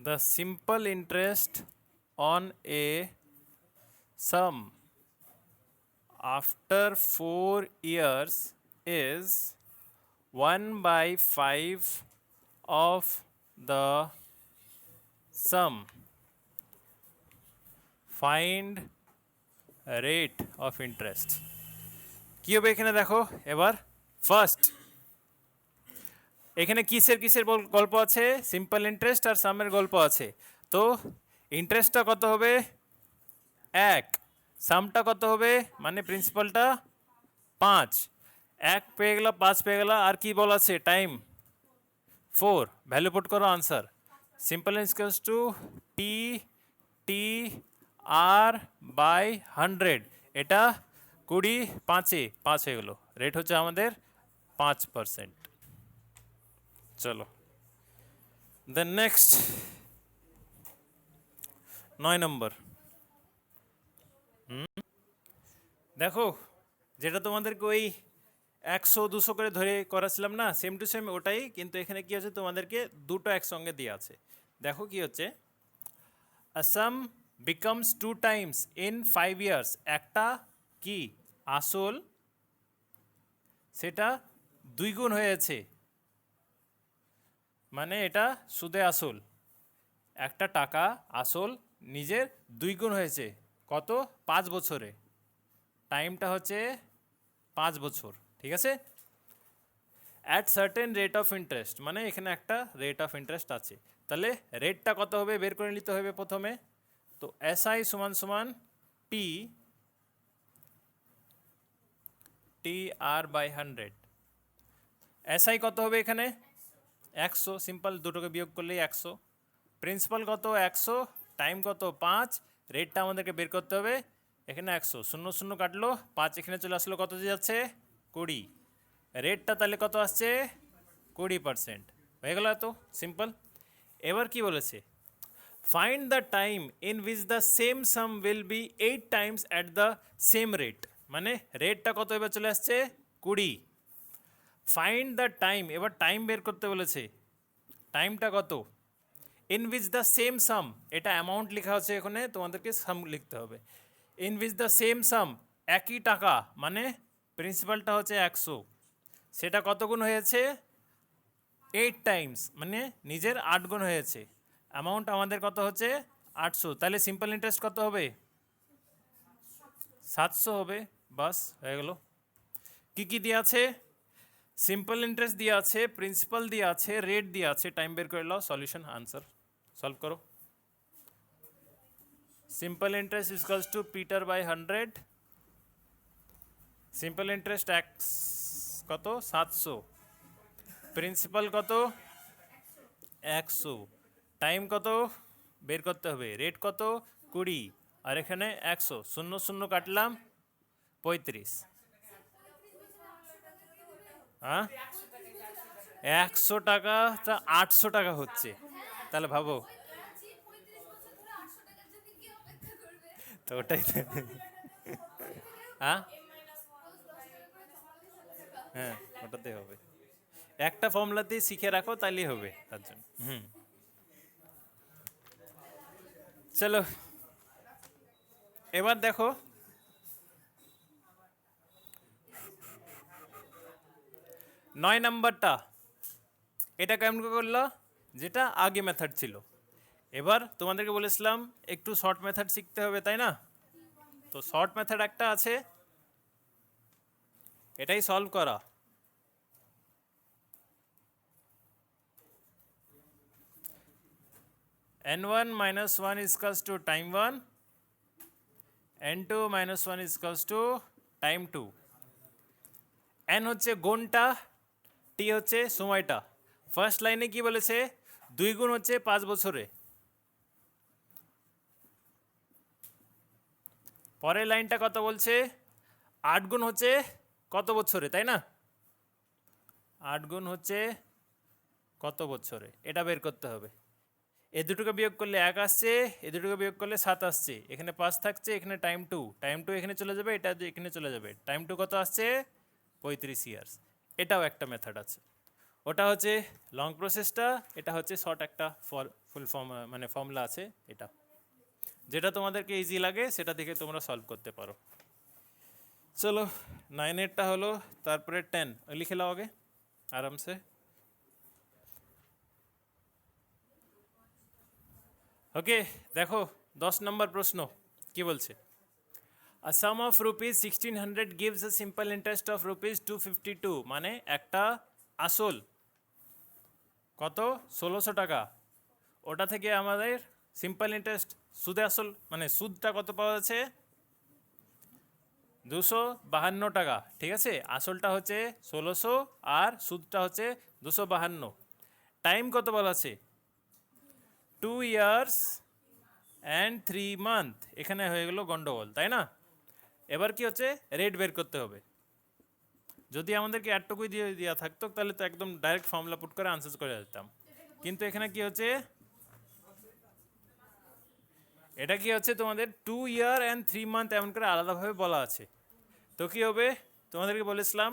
The simple interest on a sum after 4 years is 1/5 of the sum. Find rate of interest. কি হবে এখানে দেখো, এবার ফার্স্ট এখানে কিসের কিসের গল্প আছে? সিম্পল ইন্টারেস্ট আর সামের গল্প আছে। তো ইন্টারেস্টটা কত হবে? 1, সামটা কত হবে? মানে প্রিন্সিপালটা 5, 1 পেয়ে গেল, 5 পেয়ে গেল, আর কি বলা আছে? টাইম 4, ভ্যালু পুট করো, answer simple equals to T T R by 100, এটা 20, 5-এ 5 হয়ে গেলো, রেট হচ্ছে আমাদের 5%। চলো দেন নেক্সট 9 নম্বর। দেখো যেটা তোমাদেরকে ওই 100-200 করে ধরে করাছিলাম না, সেম টু সেম ওটাই, কিন্তু এখানে কি হচ্ছে তোমাদেরকে দুটো একসঙ্গে দেওয়া আছে। দেখো কি হচ্ছে, a sum becomes 2 times in 5 years, একটা কি আসল সেটা 2 গুণ হয়েছে, মানে এটা সুদে আসল, একটা টাকা আসল নিজের 2 গুণ হয়েছে, কত? 5 বছরে, টাইমটা হচ্ছে 5 বছর, ঠিক আছে। At certain rate of interest, মানে এখানে একটা রেট অফ ইন্টারেস্ট আছে, তাহলে রেটটা কত হবে বের করে নিতে হবে প্রথমে। তো এসআই সমান সমান টি টি আর বাই 100, এসআই কত হবে এখানে? 100, সিম্পল, দুটোকে বিয়োগ করলেই 100। প্রিন্সিপাল কত? 100, টাইম কত? 5, রেটটা আমাদেরকে বের করতে হবে। এখানে 100, 0 0 কাটলো, 5 এখানে চলে আসলো, কত দিয়ে যাচ্ছে? 20, রেটটা তাহলে কত আসছে? 20%, হয়ে গেল এত সিম্পল। এবার কি বলেছে? Find the time in which the same some will be 8 Times at the same rate, মানে রেটটা কত এবার চলে আসছে? 20। ফাইন্ড দ্য টাইম, এবার টাইম বের করতে বলেছে, টাইমটা কত? ইন উইচ দ্য সেম সাম, এটা অ্যামাউন্ট লেখা আছে, এখানে তোমাদেরকে সাম লিখতে হবে। ইন উইচ দ্য সেম সাম, একই টাকা, মানে প্রিন্সিপালটা হচ্ছে 100, সেটা কত গুণ হয়েছে? 8 টাইমস, মানে নিজের 8 গুণ হয়েছে, অ্যামাউন্ট আমাদের কত হচ্ছে? 800, তাহলে সিম্পল ইন্টারেস্ট কত হবে? 700 হবে, বাস হয়ে গেল। কি কি দিয়ে আছে? সিম্পল ইন্টারেস্ট দিয়ে আছে, প্রিন্সিপাল দিয়ে আছে, রেট দিয়ে আছে, টাইম বের করে নাও, সলিউশন আনসার সলভ করো। Simple interest equals to PTR by 100, simple interest x কত? 700, প্রিন্সিপাল কত? 100, টাইম কত বের করতে হবে, রেট কত? 20, আর এখানে 100, 0 0 কাটলাম, 35। হ্যাঁ, 100 টাকা তা 800 টাকা হচ্ছে, তাহলে ভাবো তো ওটাই হ্যাঁ হ্যাঁ, ওটাতে হবে, একটা ফর্মুলাতেই শিখে রাখো তাইলেই হবে তার জন্য। চলো এবার দেখো, নয় নাম্বারটা, এটা কেমন করে করলো? যেটা আগে মেথড ছিল, এবার তোমাদেরকে বলেছিলাম একটু শর্ট মেথড শিখতে হবে, তাই না? তো শর্ট মেথড একটা আছে, এটাই সলভ করা। n1 minus 1 is equals to time 1, n2 minus 1 is equals to time 2, n হচ্ছে গুণটা, টি হচ্ছে সময়টা। ফার্স্ট লাইনে কি বলেছে? 2 গুণ হচ্ছে 5 বছরে, পরের লাইনটা কত বলছে? 8 গুণ হচ্ছে কত বছরে, তাই না? 8 গুণ হচ্ছে কত বছরে, এটা বের করতে হবে। এ দুটোকে বিয়োগ করলে 1 আসছে, এ দুটোকে বিয়োগ করলে 7 আসছে, এখানে 5 থাকছে, এখানে টাইম 2, টাইম 2 এখানে চলে যাবে, এটা এখানে চলে যাবে, টাইম 2 কত আসছে? 35 ইয়ার্স। এটাও একটা মেথড আছে, ওটা হচ্ছে লং প্রসেসটা, এটা হচ্ছে শর্ট একটা ফুল ফর্ম, মানে ফর্মুলা আছে, এটা যেটা তোমাদেরকে ইজি লাগে সেটা থেকে তোমরা সলভ করতে পারো। চলো 9-এরটা হলো, তারপরে 10 লিখে নাও আগে আরামসে। ওকে, দেখো 10 নম্বর প্রশ্ন কি বলছে? A sum of rupees 1600 gives a simple interest of rupees 252, মানে একটা আসল কত 1600 টাকা, ওটা থেকে আমাদের সিম্পল ইন্টারেস্ট সুদে আসল মানে সুদটা কত পাওয়া যাচ্ছে 252 টাকা, ঠিক আছে। আসলটা হচ্ছে 1600 আর সুদটা হচ্ছে 252। টাইম কত বলা আছে 2 ইয়ার্স অ্যান্ড 3 মান্থ, এখানে হয়ে গেল গন্ডগোল, তাই না। এবার কি হচ্ছে রেট বের করতে হবে। যদি আমাদেরকে এতটুকুই দিয়ে দেওয়া থাকতো তাহলে তো একদম ডাইরেক্ট ফর্মুলা পুট করে আনসার করে দিতাম, কিন্তু এখানে কি হচ্ছে এটা কি হচ্ছে তোমাদের 2 ইয়ার অ্যান্ড 3 মান্থ এমন করে আলাদাভাবে বলা আছে। তো কি হবে তোমাদেরকে বলেছিলাম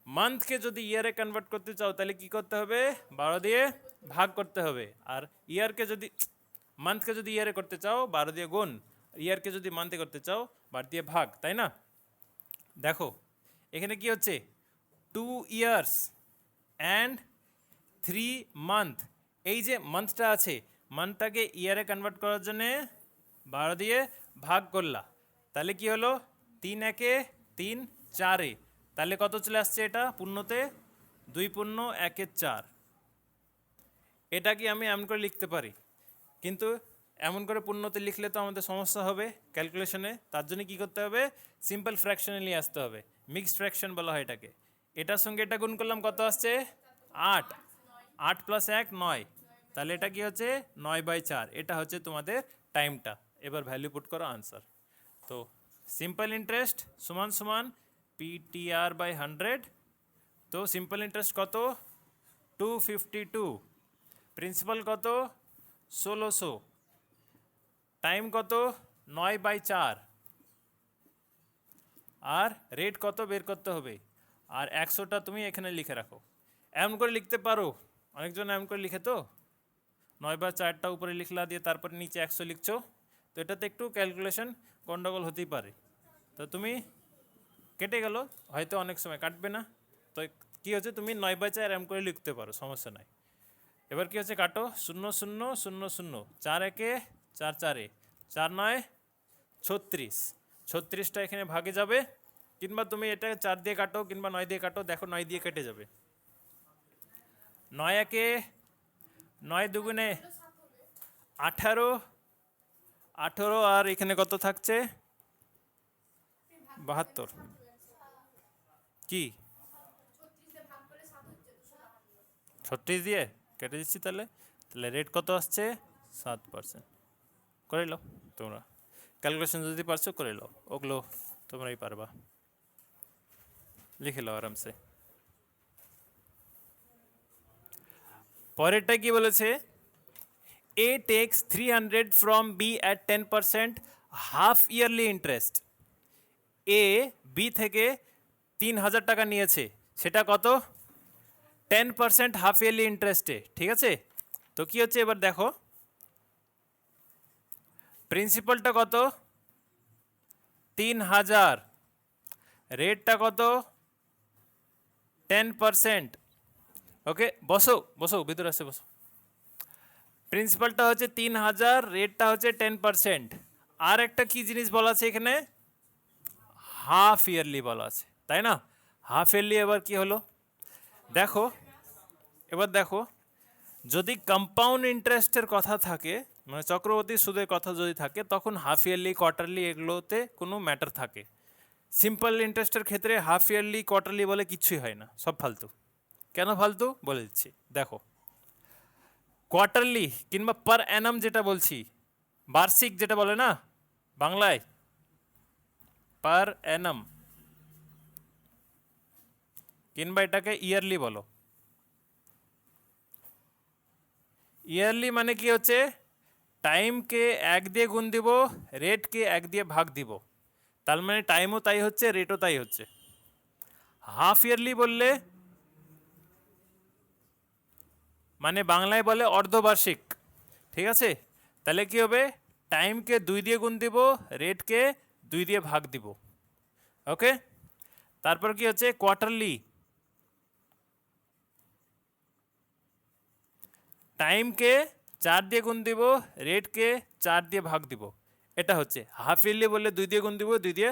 মান্থকে যদি ইয়ারে কনভার্ট করতে চাও তাহলে কি করতে হবে 12 দিয়ে ভাগ করতে হবে, আর ইয়ারকে যদি মান্থকে যদি ইয়ারে করতে চাও 12 দিয়ে গুণ, ইয়ারকে যদি মান্থে করতে চাও 12 দিয়ে ভাগ, তাই না। দেখো এখানে কি হচ্ছে 2 ইয়ার্স অ্যান্ড 3 মান্থ, এই যে মান্থটা আছে মান্থটাকে ইয়ারে কনভার্ট করার জন্যে 12 দিয়ে ভাগ করলা, তাহলে কি হলো 3 একে 3 4, তাহলে কত চলে আসছে এটা পূর্ণতে 2 পূর্ণ 1 4। এটা কি আমি এমন করে লিখতে পারি, কিন্তু এমন করে পূর্ণতে লিখলে তো আমাদের সমস্যা হবে ক্যালকুলেশনে, তার জন্য কী করতে হবে সিম্পল ফ্র্যাকশনে নিয়ে আসতে হবে, মিক্সড ফ্র্যাকশন বলা হয় এটাকে। এটার সঙ্গে এটা গুণ করলাম কত আসছে 8, 8 + 1 9, তাহলে এটা কি হচ্ছে 9/4, এটা হচ্ছে তোমাদের টাইমটা। এবার ভ্যালু পুট করো আনসার। তো সিম্পল ইন্টারেস্ট সমান সমান PTR/100, তো সিম্পল ইন্টারেস্ট কত 252, প্রিন্সিপাল কত 1600, টাইম কত 9/4, আর রেট কত বের করতে হবে, আর 100টা তুমি এখানে লিখে রাখো। এমন করে লিখতে পারো, অনেকজন এমন করে লিখে তো 9/4টা উপরে লিখলা দিয়ে তারপরে নিচে 100 লিখছো, তো এটাতে একটু ক্যালকুলেশন গন্ডগোল হতেই পারে। তো তুমি কেটে গেল, হয়তো অনেক সময় কাটবে না, তো কী হচ্ছে তুমি 9/4 এমন করে লিখতে পারো, সমস্যা নাই। এবার কি হচ্ছে কাটো 0 0 0 0, 4 একে 4 4, 4 9 36, 36টা এখানে ভাগে যাবে, কিংবা তুমি এটা 4 দিয়ে কাটো কিংবা 9 দিয়ে কাটো, দেখো 9 দিয়ে কেটে যাবে। 9 একে 9 দুগুণে 18, 18 আর এখানে কত থাকছে 72, কি 36 দিয়ে কেটে দিচ্ছি, তাহলে তাহলে রেট কত আসছে 7%। করে নাও তোমরা ক্যালকুলেশন যদি পারছো করে নাও, ওগুলো তোমরাই পারবা, লিখে নাও আরামসে। পরেরটা কি বলেছে A takes 300 from B at 10% half yearly interest. A B থেকে 3000 টাকা নিয়েছে, সেটা কত 10% হাফ ইয়ারলি ইন্টারেস্টে, ঠিক আছে। তো কি হচ্ছে এবার দেখো প্রিন্সিপালটা কত 3000, রেটটা কত 10%, ওকে বসো বসো ভিতরে আসে বসো। প্রিন্সিপালটা হচ্ছে 3000, রেটটা হচ্ছে 10%, আর একটা কি জিনিস বলা আছে এখানে হাফ ইয়ারলি বলা আছে, তাই না। হাফ ইয়ারলি এবার কি হলো দেখো, এবার দেখো যদি কম্পাউন্ড ইন্টারেস্টের কথা থাকে মানে চক্রবর্তী সুদের কথা যদি থাকে তখন হাফ ইয়ারলি কোয়ার্টারলি এগুলোতে কোনো ম্যাটার থাকে। সিম্পল ইন্টারেস্টের ক্ষেত্রে হাফ ইয়ারলি কোয়ার্টারলি বলে কিচ্ছুই হয় না, সব ফালতু। কেন ফালতু বলে দিচ্ছি দেখো, কোয়ার্টারলি কিংবা পার অ্যানাম যেটা বলছি, বার্ষিক যেটা বলে না বাংলায় পার অ্যানাম, কিংবা এটাকে ইয়ারলি বলো। ইয়ারলি মানে কি হচ্ছে টাইমকে 1 দিয়ে গুণ দিব, রেটকে 1 দিয়ে ভাগ দিব, তার মানে টাইমও তাই হচ্ছে রেটও তাই হচ্ছে। হাফ ইয়ারলি বললে মানে বাংলায় বলে অর্ধবার্ষিক, ঠিক আছে। তাহলে কি হবে টাইমকে 2 দিয়ে গুণ দিব, রেটকে 2 দিয়ে ভাগ দিব, ওকে। তারপর কি হচ্ছে কোয়ার্টারলি, টাইমকে 4 দিয়ে গুণ দিব, রেটকে 4 দিয়ে ভাগ দিব, এটা হচ্ছে হাফ ইয়ারলি বললে 2 দিয়ে গুণ দিব 2 দিয়ে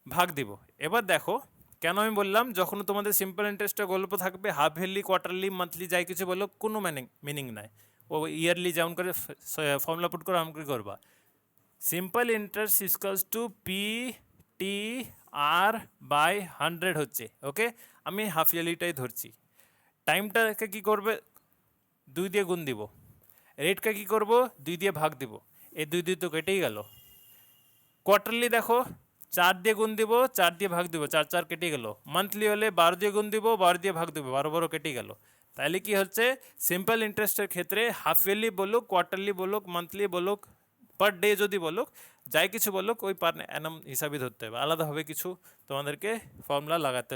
ভাগ দিব। এবার দেখো কেন আমি বললাম, যখন তোমাদের সিম্পল ইন্টারেস্টের গল্প থাকবে হাফ ইয়ারলি, কোয়ার্টারলি, মান্থলি যাই কিছু বলো, কোনো মিনিং নাই। ও ইয়ারলি যেমন করে ফর্মুলা পুট করে আমি কি করবা, simple interest equals to P T R by 100 হচ্ছে। ওকে, আমি হাফ ইয়ারলিটাই ধরছি। টাইমটাকে কি করবে, 2 দিয়ে গুণ দিব। রেটকে কি করব, 2 দিয়ে ভাগ দিব। এই 2 তো কেটেই গেল। কোয়ার্টারলি দেখো, 4 দিয়ে গুণ দিব, 4 দিয়ে ভাগ দিব, 4 4 কেটে গেল। মান্থলি হলে 12 দিয়ে গুণ দিব, 12 দিয়ে ভাগ দিব, 12 12 কেটে গেল। তাহলে কি হচ্ছে, সিম্পল ইন্টারেস্টের ক্ষেত্রে হাফ ইয়ারলি বলুক, কোয়ার্টারলি বলুক, মান্থলি বলুক, পার ডে যদি বলুক, যাই কিছু বলুক, ওই পার অ্যানাম হিসাবে ধরতে হবে। আলাদাভাবে কিছু তোমাদেরকে ফর্মুলা লাগাতে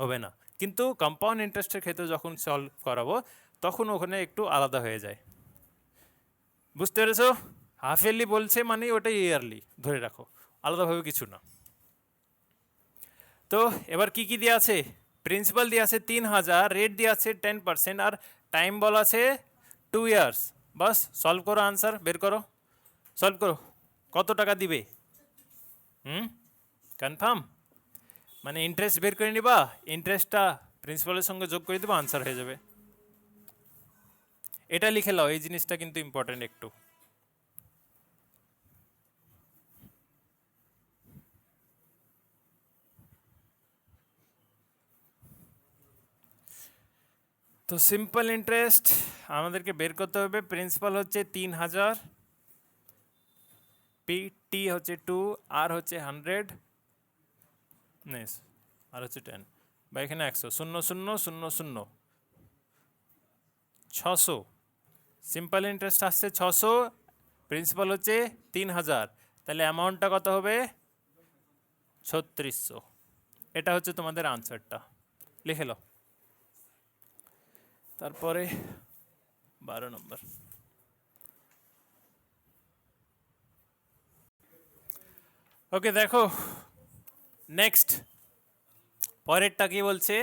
হবে না। কিন্তু কম্পাউন্ড ইন্টারেস্টের ক্ষেত্রে যখন সলভ করাবো তখন ওখানে একটু আলাদা হয়ে যায়। বুঝতে পেরেছো? হাফ ইয়ারলি বলছে মানে ওটা ইয়ারলি ধরে রাখো, আলাদাভাবে কিছু না। তো এবার কি কি দেওয়া আছে, প্রিন্সিপাল দেওয়া আছে 3000, রেট দেওয়া আছে 10%, আর টাইম বলা আছে 2 ইয়ার্স। বাস সলভ করো, আনসার বের করো, সলভ করো। কত টাকা দিবে? কনফার্ম? মানে ইন্টারেস্ট বের করে নিবা, ইন্টারেস্টটা প্রিন্সিপালের সঙ্গে যোগ করে দেবো, আনসার হয়ে যাবে। এটা লিখে নাও, এই জিনিসটা কিন্তু ইম্পর্টেন্ট একটু। তো সিম্পল ইন্টারেস্ট আমাদেরকে বের করতে হবে, প্রিন্সিপাল হচ্ছে 3000, টি হচ্ছে 2, আর হচ্ছে 100, নেস আর হচ্ছে 10, বা এখানে 100, 0 0 0 0, 600। সিম্পল ইন্টারেস্ট আসছে 600, প্রিন্সিপাল হচ্ছে 3000, তাহলে অ্যামাউন্টটা কত হবে? 3600। এটা হচ্ছে তোমাদের আনসারটা, লিখে নাও। তারপরে 12 নম্বর। ওকে দেখো, নেক্সট পরেরটা কি বলছে,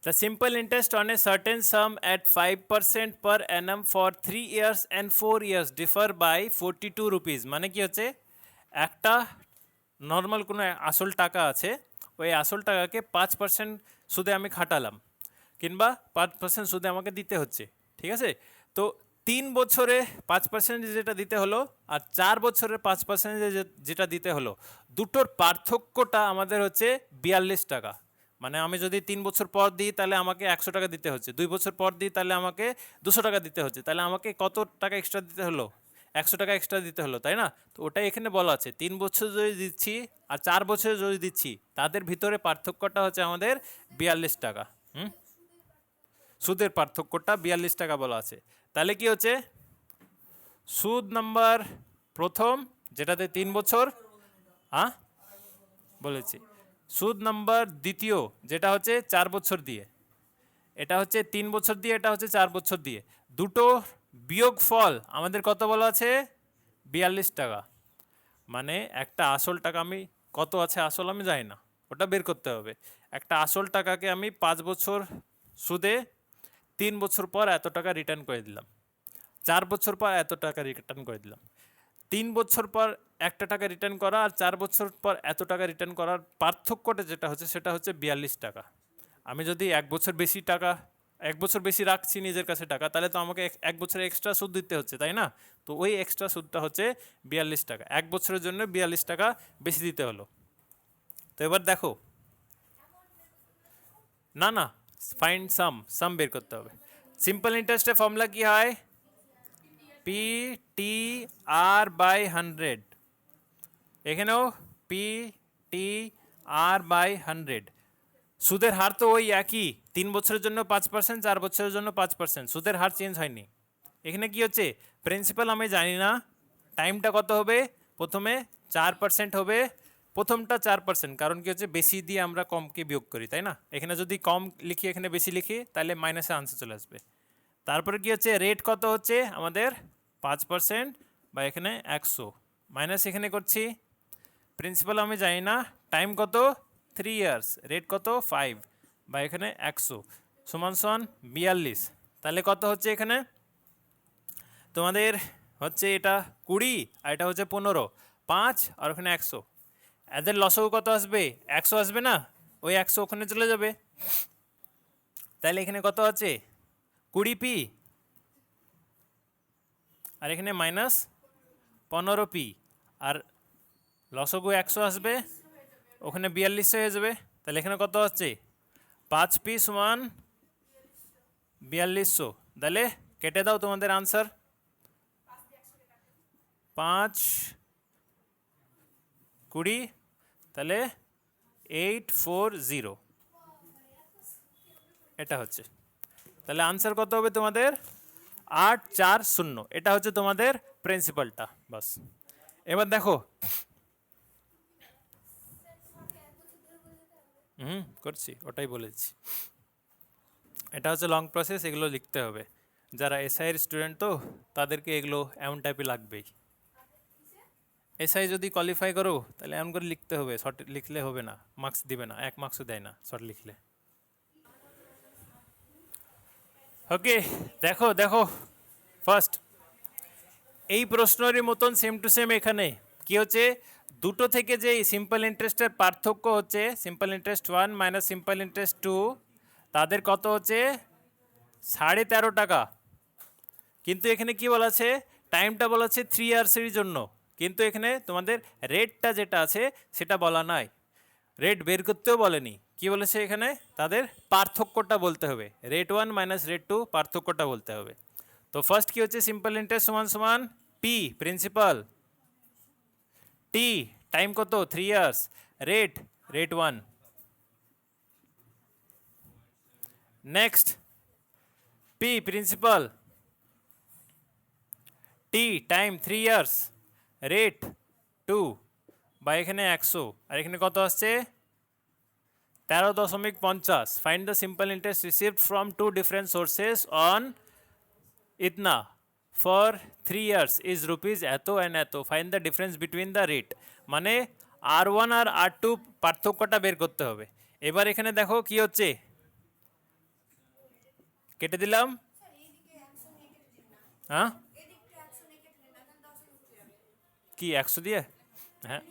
the simple interest on a certain sum at 5% per annum for 3 years and 4 years differ by 42 rupees. মানে কি হচ্ছে, একটা নর্মাল কোনো আসল টাকা আছে, ওই আসল টাকাকে 5% সুদে আমি খাটালাম, কিংবা 5% সুদে আমাকে দিতে হচ্ছে, ঠিক আছে? তো 3 বছরে 5% যেটা দিতে হলো আর 4 বছরের 5% যেটা দিতে হলো, দুটোর পার্থক্যটা আমাদের হচ্ছে 42 টাকা। মানে আমি যদি 3 বছর পর দিই তাহলে আমাকে 100 টাকা দিতে হচ্ছে, 2 বছর পর দিই তাহলে আমাকে 200 টাকা দিতে হচ্ছে, তাহলে আমাকে কত টাকা এক্সট্রা দিতে হলো? 100 টাকা এক্সট্রা দিতে হলো, তাই না? তো ওটাই এখানে বলা আছে, 3 বছর যদি দিচ্ছি আর 4 বছর যদি দিচ্ছি, তাদের ভিতরে পার্থক্যটা হচ্ছে আমাদের 42 টাকা। সুদের পার্থক্যটা 42 টাকা বলা আছে। তাহলে কি হচ্ছে, সুদ নাম্বার প্রথম যেটাতে 3 বছর, বলেছি, সুদ নাম্বার দ্বিতীয় যেটা হচ্ছে 4 বছর দিয়ে, এটা হচ্ছে 3 বছর দিয়ে, এটা হচ্ছে 4 বছর দিয়ে, দুটো বিয়োগ ফল আমাদের কত বলা আছে? 42 টাকা। মানে একটা আসল টাকা, আমি কত আছে আসল আমি জানি না, ওটা বের করতে হবে। একটা আসল টাকাকে আমি 5 বছর সুদে 3 বছর পর এত টাকা রিটার্ন করে দিলাম, 4 বছর পর এত টাকা রিটার্ন করে দিলাম। 3 বছর পর একটা টাকা রিটার্ন করা আর 4 বছর পর এত টাকা রিটার্ন করার পার্থক্যটা যেটা হচ্ছে সেটা হচ্ছে 42 টাকা। আমি যদি 1 বছর বেশি টাকা, 1 বছর বেশি রাখছি নিজের কাছে টাকা, তাহলে তো আমাকে 1 বছর এক্সট্রা সুদ দিতে হচ্ছে, তাই না? তো ওই এক্সট্রা সুদটা হচ্ছে 42 টাকা, 1 বছরের জন্য 42 টাকা বেশি দিতে হলো। তো এবার দেখো, না না, ফাইন্ড সাম বের করতে হবে। সিম্পল ইন্টারেস্টের ফর্মুলা কি হয়? পি টি আর বাই 100, এখানেও পি টি আর বাই 100। সুদের হার তো ওই একই, 3 বছরের জন্য 5%, 4 বছরের জন্য 5%, সুদের হার চেঞ্জ হয়নি। এখানে কি হচ্ছে, প্রিন্সিপাল আমি জানি না, টাইমটা কত হবে? প্রথমে 4% হবে, প্রথমটা 4%, কারণ কি হচ্ছে, বেশি দিয়ে আমরা কমকে বিয়োগ করি, তাই না? এখানে যদি কম লিখি এখানে বেশি লিখি তাহলে মাইনাসে আনসার চলে আসবে। তারপরে কি হচ্ছে, রেট কত হচ্ছে আমাদের? 5%, বা এখানে 100, মাইনাস এখানে করছি, প্রিন্সিপাল আমি জানি না, টাইম কত? 3 ইয়ার্স, রেট কত? 5, বা এখানে 100 সমান সমান 42। তাহলে কত হচ্ছে এখানে তোমাদের? হচ্ছে এটা 20 আর এটা হচ্ছে 15, 5 আর ওখানে 100। এদের লসও কত আসবে? 100 আসবে না? ওই 100 ওখানে চলে যাবে, তাহলে এখানে কত আছে 20p, আর এখানে মাইনাস 15p, আর লসগু 100 আসবে, ওখানে 4200 হয়ে যাবে, তাহলে এখানে কত আছে 5p সমান 4200, তাহলে কেটে দাও তোমাদের আনসার 5 20, তাহলে 840, এটা হচ্ছে, তাহলে আনসার কত হবে তোমাদের 840, এটা হচ্ছে তোমাদের প্রিন্সিপালটা বাস। এবার দেখো করছি, ওটাই বলেছি, এটা হচ্ছে লং প্রসেস, এগুলো লিখতে হবে, যারা এসআইয়ের স্টুডেন্ট তো তাদেরকে এগুলো এমন টাইপে লাগবেই। এসআই যদি কোয়ালিফাই করো তাহলে এমন করে লিখতে হবে, শর্ট লিখলে হবে না, মার্কস দিবে না, 1 মার্কসও দেয় না শর্ট লিখলে। ওকে, দেখো দেখো ফার্স্ট এই প্রশ্নেরই মতন সেম টু সেম এখানে কি হচ্ছে, দুটো থেকে যে সিম্পল ইন্টারেস্টের পার্থক্য হচ্ছে simple interest 1 minus simple interest 2, তাদের কত হচ্ছে 13.5 টাকা, কিন্তু এখানে কি বলা আছে টাইমটা বলা আছে 3 ইয়ার্সের জন্য, কিন্তু এখানে তোমাদের রেটটা যেটা আছে সেটা বলা নাই, রেট বের করতেও বলেনি, কি বলেছে এখানে তাদের পার্থক্যটা বলতে হবে, রেট 1 মাইনাস রেট 2 পার্থক্যটা বলতে হবে। তো ফার্স্ট কি হচ্ছে সিম্পল ইন্টারেস্ট সমান সমান পি প্রিন্সিপাল, টি টাইম কত 3 years, rate 1, next P principal, T time 3 years, rate 2 বা এখানে 100, আর এখানে কত আসছে 13.50, find the simple interest received from 2 different sources on ইতনা ফর 3 ইয়ার্স ইজ রুপিজ এত অ্যান্ড এত, find the difference between the rate, মানে R1 আর R2 পার্থক্যটা বের করতে হবে। এবার এখানে দেখো কি হচ্ছে, কেটে দিলাম, হ্যাঁ কি 100 দিয়ে, হ্যাঁ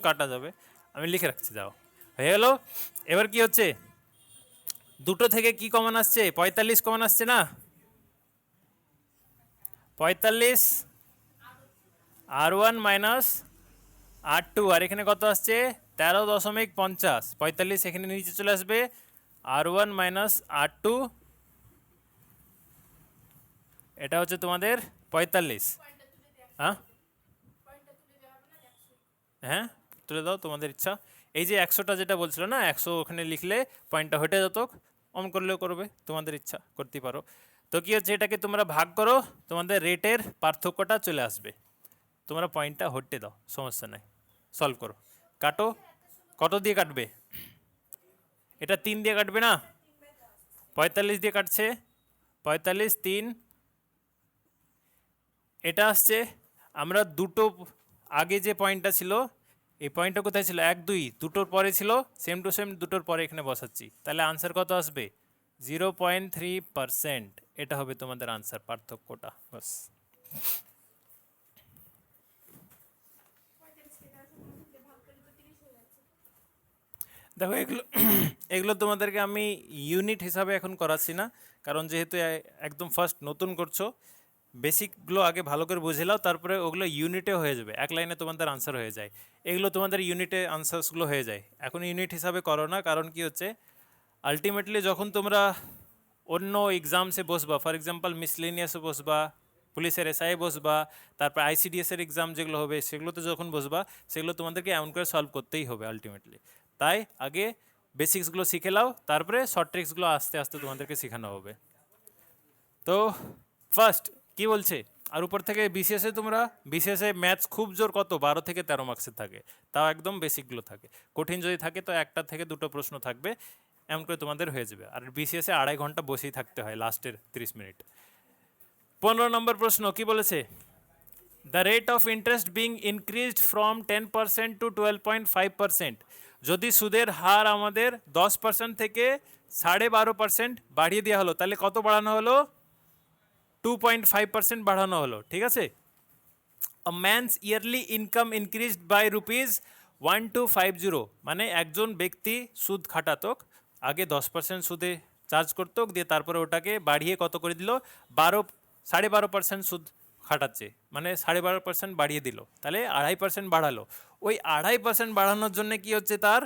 কাটা যাবে, আমি লিখে রাখছি, যাও হয়ে গেল। এবার কি হচ্ছে দুটো থেকে কি কমন আসছে 45 কমন আসছে না, 45 R1 মাইনাস R2, আর এখানে কত আসছে 13.50, 45 এখানে নিচে চলে আসবে, R1 মাইনাস R2, এটা হচ্ছে তোমাদের 45, হ্যাঁ হ্যাঁ তুলে দাও তোমাদের ইচ্ছা, এই যে 100টা যেটা বলছিল না 100 ওখানে লিখলে পয়েন্টটা হেঁটে যেত, অন করলেও করবে, তোমাদের ইচ্ছা করতে পারো। তো কি হচ্ছে এটাকে তোমরা ভাগ করো, তোমাদের রেটের পার্থক্যটা চলে আসবে, তোমরা পয়েন্টটা হটে দাও, সমস্যা নাই, সলভ করো, কাটো, কত দিয়ে কাটবে, এটা 3 দিয়ে কাটবে না, 45 দিয়ে কাটছে, 45 3, এটা আসছে, আমরা দুটো আগে যে পয়েন্টটা ছিল এই পয়েন্টটা কোথায় ছিল 1 2 দুটোর পরে ছিল, সেম টু সেম দুটোর পরে এখানে বসাচ্ছি, তাহলে আনসার কত আসবে 0.3%, এটা হবে তোমাদের আনসার পার্থক্যটা বাস। দেখো এগুলো এগুলো তোমাদেরকে আমি ইউনিট হিসাবে এখন করাচ্ছি না, কারণ যেহেতু একদম ফার্স্ট নতুন করছো, বেসিকগুলো আগে ভালো করে বুঝে নাও, তারপরে ওগুলো ইউনিটে হয়ে যাবে, এক লাইনে তোমাদের আনসার হয়ে যায়, এগুলো তোমাদের ইউনিটে আনসারসগুলো হয়ে যায়, এখন ইউনিট হিসাবে করো না, কারণ কি হচ্ছে আলটিমেটলি যখন তোমরা অন্য এক্সামসে বসবা, ফর এক্সাম্পল মিসলেনিয়াসে বসবা, পুলিশের এসআই বসবা, তারপর আইসিডিএসের এক্সাম যেগুলো হবে সেগুলোতে যখন বসবা, সেগুলো তোমাদেরকে এমন করে সলভ করতেই হবে আলটিমেটলি, তাই আগে বেসিক্সগুলো শিখে নাও, তারপরে শর্ট ট্রিক্সগুলো আস্তে আস্তে তোমাদেরকে শেখানো হবে। তো ফার্স্ট কি বলছে, আর উপর থেকে বিসিএসে তোমরা বিসিএসে ম্যাথস খুব জোর কত 12 থেকে 13 মার্কসের থাকে, তাও একদম বেসিকগুলো থাকে, কঠিন যদি থাকে তো 1টা থেকে 2টো প্রশ্ন থাকবে, এমন করে তোমাদের হয়ে যাবে, আর বিসিএসে 2.5 ঘন্টা বসেই থাকতে হয় লাস্টের 30 মিনিট। 15 নম্বর প্রশ্ন কি বলেছে, the rate of interest being increased from 10% to 12.5%, যদি সুদের হার আমাদের 10% থেকে 12.5% বাড়িয়ে দেওয়া হলো, তাহলে কত বাড়ানো হলো 2.5% বাড়ানো হলো, ঠিক আছে। A man's yearly income increased by rupees 1250 মানে একজন ব্যক্তি সুদ খাটাতক, আগে 10% সুদে চার্জ করতো, দিয়ে তারপরে ওটাকে বাড়িয়ে কত করে দিল, 12.5% সুদ খাটাচ্ছে, মানে 12.5% বাড়িয়ে দিল, তাহলে 2.5% বাড়ালো। ওই 2.5% বাড়ানোর জন্য কি হচ্ছে, তার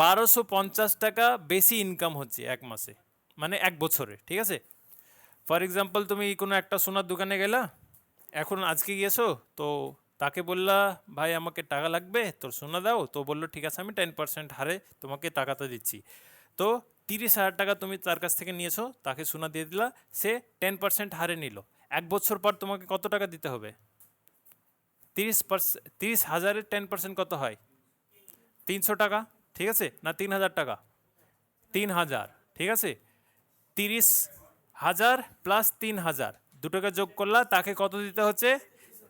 1250 টাকা বেশি ইনকাম হচ্ছে এক মাসে, মানে এক বছরে, ঠিক আছে। ফর এক্সাম্পল তুমি কোনো একটা সোনার দোকানে গেলা, এখন আজকে গিয়েছো, তো তাকে বললা ভাই আমাকে টাকা লাগবে, তোর সোনা দাও, তো বললো ঠিক আছে আমি 10% হারে তোমাকে টাকাটা দিচ্ছি। তো 30,000 টাকা তুমি তার কাছ থেকে নিয়েছো, তাকে সোনা দিয়ে দিলা, সে 10% হারে নিল। এক বছর পর তোমাকে কত টাকা দিতে হবে? 30,000-এর 10% কত হয়? 300 টাকা, ঠিক আছে, না 3,000 টাকা? 3,000, ঠিক আছে। 30,000 প্লাস 3,000 দুটোকে যোগ করলা, তাকে কত দিতে হচ্ছে?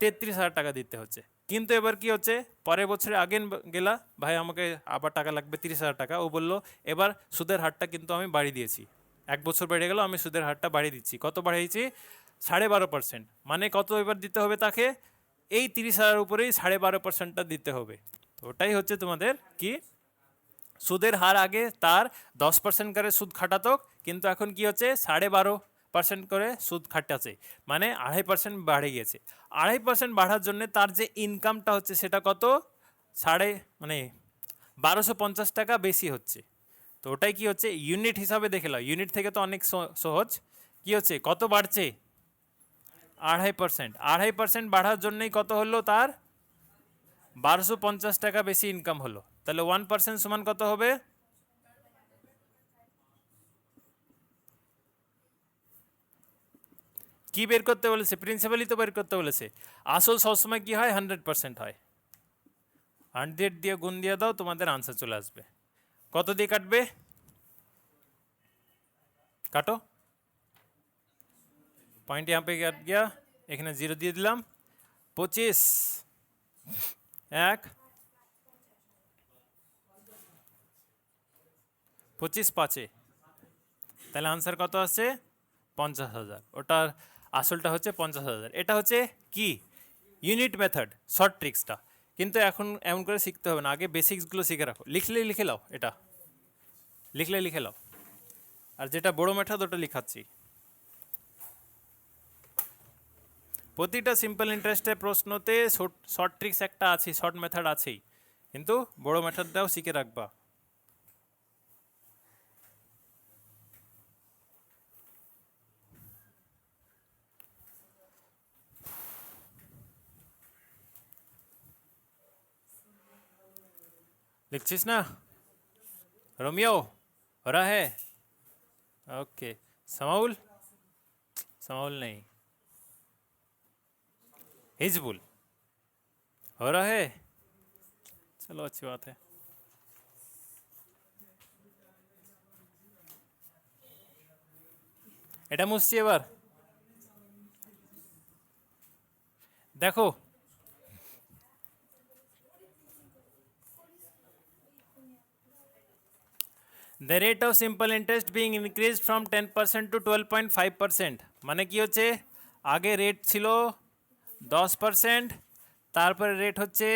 33,000 টাকা দিতে হচ্ছে। কিন্তু এবার কি হচ্ছে, পরের বছরে আগে গেলা, ভাই আমাকে আবার টাকা লাগবে 30,000 টাকা, ও বললো এবার সুদের হারটা কিন্তু আমি বাড়িয়ে দিয়েছি, এক বছর বেড়ে গেল, আমি সুদের হারটা বাড়িয়ে দিচ্ছি। কত বাড়িয়েছি? 12.5%। মানে কত এবার দিতে হবে তাকে? এই 30,000 উপরেই 12.5%টা দিতে হবে। তো ওটাই হচ্ছে তোমাদের কি, সুদের হার আগে তার 10% করে সুদ খাটাতো, কিন্তু এখন কি হচ্ছে 12.5% করে সুদ খাটাচ্ছে, মানে 2.5% বাড়ে গিয়েছে। 2.5% বাড়ার জন্য তার যে ইনকামটা হচ্ছে সেটা কত, মানে 1250 টাকা বেশি হচ্ছে। তো ওটাই কি হচ্ছে, ইউনিট হিসাবে দেখে নাও, ইউনিট থেকে তো অনেক সহজ। কি হচ্ছে, কত বাড়ছে? 2.5%। 2.5% বাড়ার জন্যই কত হলো, তার 1250 টাকা বেশি ইনকাম হলো। তাহলে 1% সমান কত হবে? কি বের করতে বলেছে? প্রিন্সিপালই তো বের করতে বলেছে। আসল সবসময় কি হয়, 100% হয়। 100 দিয়ে গুণ দিয়ে দাও, তোমাদের আনসার চলে আসবে। কত দিয়ে কাটবে? কাটো, পয়েন্ট यहाँ पे কাট গিয়া, এখানে 0 দিয়ে দিলাম। 25 1 25 5, তাহলে আনসার কত আসছে? 50,000। ওটার আসলটা হচ্ছে 50,000। এটা হচ্ছে কি, ইউনিট মেথড, শর্ট ট্রিক্সটা। কিন্তু এখন এমন করে শিখতে হবে না, আগে বেসিক্সগুলো শিখে রাখো। লিখলেই লিখে নাও, এটা লিখে নাও। আর যেটা বড় মেথড ওটা লিখাচ্ছি। প্রতিটা সিম্পল ইন্টারেস্টের প্রশ্নতে শর্ট ট্রিক্স একটা আছে, শর্ট মেথড আছেই, কিন্তু বড় মেথডটাও শিখে রাখবা। लिखছিস না रोमियो? हो रहा है? ओके। समाउल? समाउल नहीं, हिजबुल हो रहा है? चलो अच्छी बात है। এটা মুছছি এবার, দেখো the rate of simple interest being increased from 10% to 12.5%, মানে কি হচ্ছে, আগে রেট ছিল 10%, তারপরে রেট হচ্ছে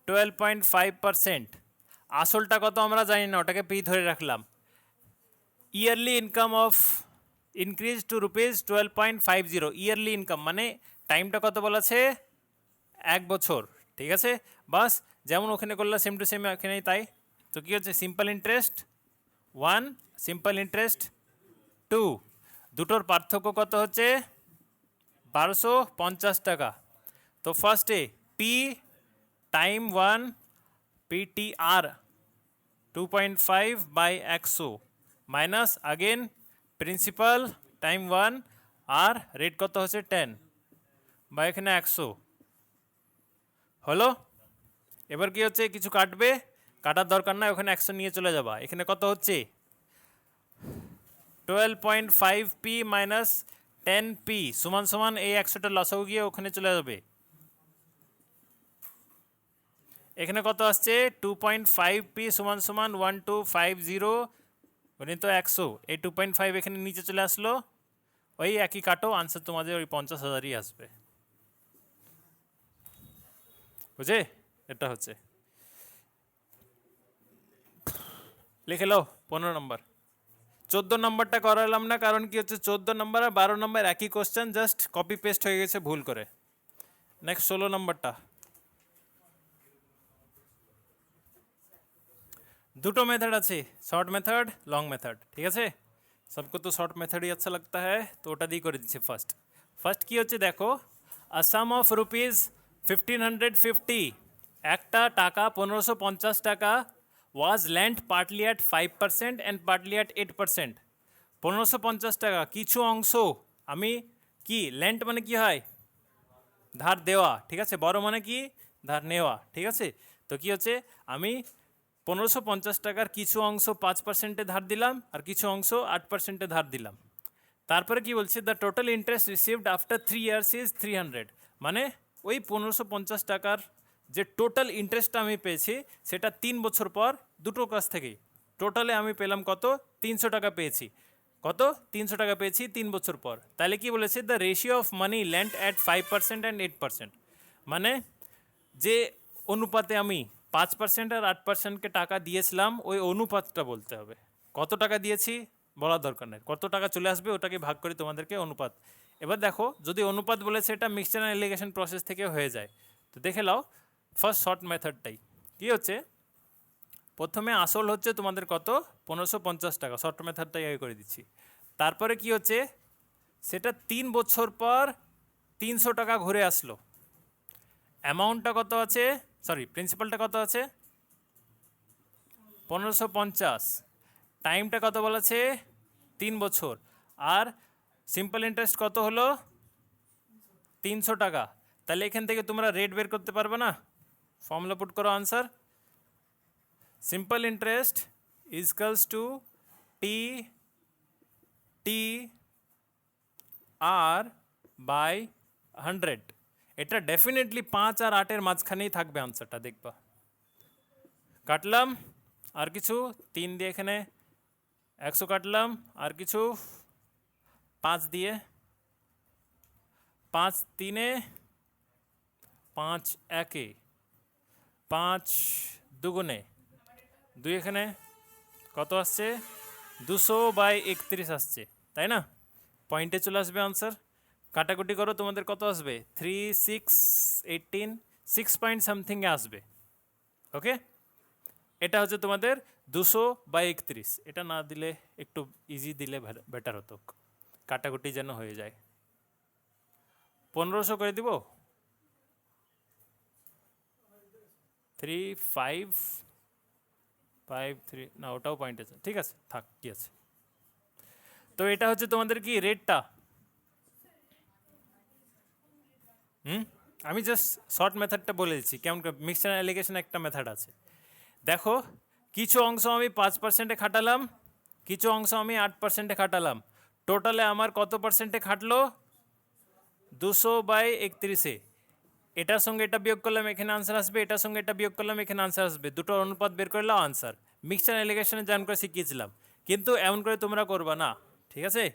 12.5%। আসলটা কত আমরা জানি না, ওটাকে পি ধরে রাখলাম। Yearly income of increase two ₹12.50, yearly income মানে টাইমটা কত বলেছে, এক বছর, ঠিক আছে। বাস যেমন ওখানে করলে সেম টু সেম এখানেই তাই। তো কী হচ্ছে, সিম্পল ইন্টারেস্ট 1, সিম্পল ইন্টারেস্ট 2, দুটোর পার্থক্য কত হচ্ছে 1250 টাকা। তো ফার্স্টে P time 1 PTR 2.5/100 minus again principal time 1 আর রেট কত হচ্ছে 10 বা এখানে 100 হলো। এবার কি হচ্ছে, কিছু কাটবে, কাটার দরকার নাই, ওখানে 100 নিয়ে চলে যাবা। এখানে কত হচ্ছে 12.5p মাইনাস 10p সমান সমান এই 100টা লসাগু গিয়ে ওখানে চলে যাবে। এখানে কত আসছে 2.5p সমান সমান 1250 তো 100, এই 2.5 এখানে নিচে চলে আসলো, ওই একই কাটো, আনসার তোমাদের ওই 50,000ই আসবে, বুঝে? এটা হচ্ছে, লিখে নাও 15 নম্বর। 14 নম্বরটা করালাম না, কারণ কি হচ্ছে 14 নম্বর আর 12 নম্বর একই কোশ্চেন, জাস্ট কপি পেস্ট হয়ে গেছে ভুল করে। নেক্সট 16 নম্বরটা, দুটো মেথড আছে, শর্ট মেথড, লং মেথড, ঠিক আছে। सबको तो शॉर्ट मेथड ही अच्छा लगता है, তো ওটা দিয়ে করে দিচ্ছি। ফার্স্ট ফার্স্ট কি হচ্ছে দেখো, আ সাম অফ রুপিস 1550, একটা টাকা 1550 টাকা was lent partly at 5% and partly at 8%। 1550 টাকা কিছু অংশ আমি, কি ল্যান্ড মানে কি হয়, ধার দেওয়া, ঠিক আছে। বড় মানে কি, ধার নেওয়া, ঠিক আছে। তো কি হচ্ছে, আমি 1550 টাকার কিছু অংশ 5%-এ ধার দিলাম আর কিছু অংশ 8%-এ ধার দিলাম। তারপরে কি বলছে, the total interest received after 3 years is 300, মানে ওই 1550 টাকার যে টোটাল ইন্টারেস্টটা আমি পেয়েছি সেটা 3 বছর পর দুটো কাছ থেকেই টোটালে আমি পেলাম কত, 300 টাকা পেয়েছি। কত, 300 টাকা পেয়েছি 3 বছর পর। তাহলে কি বলেছে, the ratio of money land at 5% and 8%, মানে যে অনুপাতে আমি 5% আর 8%কে টাকা দিয়েছিলাম ওই অনুপাতটা বলতে হবে। কত টাকা দিয়েছি বলার দরকার নেই, কত টাকা চলে আসবে ওটাকে ভাগ করে তোমাদেরকে অনুপাত। এবার দেখো, যদি অনুপাত বলেছে এটা মিক্সচার অ্যান্ড এলিগেশন প্রসেস থেকে হয়ে যায়। তো দেখে নাও ফার্স্ট শর্ট মেথডটাই কী হচ্ছে, প্রথমে আসল হচ্ছে তোমাদের কত, 1550 টাকা, শর্ট মেথডটাই আগে করে দিচ্ছি। তারপরে কি হচ্ছে, সেটা 3 বছর পর 300 টাকা ঘুরে আসলো। অ্যামাউন্টটা কত আছে, সরি প্রিন্সিপালটা কত আছে 1550, টাইমটা কত বলেছে 3 বছর, আর সিম্পল ইন্টারেস্ট কত হলো 300 টাকা। তাহলে এখান থেকে তোমরা রেট বের করতে পারবে না, ফর্মুলা পুট করো answer. Simple interest equals to T T R by 100। এটা ডেফিনেটলি 5 আর 8-এর মাঝখানেই থাকবে আনসারটা, দেখবা। কাটলাম আর কিছু 3 দিয়ে, এখানে 100 কাটলাম আর কিছু 5 দিয়ে, 5 3-এ 5 1-এ 5 2-গুণে 2, এখানে কত আসছে 200/31 আসছে, তাই না। পয়েন্টে চলে আসবে আনসার। কাটাকুটি করো, তোমাদের কত আসবে 3 6 18, 6 পয়েন্ট সামথিংয়ে আসবে। ওকে, এটা হচ্ছে তোমাদের 200/31। এটা না দিলে একটু ইজি দিলে বেটার হতো, কাটাকুটি যেন হয়ে যায়। 1500 করে দিব, 3 5 5 3, না ওটাও পয়েন্ট আছে, ঠিক আছে থাক, কি আছে। তো এটা হচ্ছে তোমাদের কি রেটটা। আমি জাস্ট শর্ট মেথডটা বলে দিচ্ছি কেমন, মিক্সচার অ্যালিগেশন একটা মেথড আছে। দেখো, কিছু অংশ আমি 5%-এ খাটালাম, কিছু অংশ আমি 8%-এ খাটালাম, টোটালে আমার কত পার্সেন্টে খাটলো 200/31-এ। এটার সঙ্গে এটা বিয়োগ করলাম, এখানে আনসার আসবে, এটার সঙ্গে এটা বিয়োগ করলাম, এখানে আনসার আসবে, দুটোর অনুপাত বের করলাম আনসার। মিক্সচার অ্যালিগেশনে যেমন করে শিখিয়েছিলাম, কিন্তু এমন করে তোমরা করবা না, ঠিক আছে।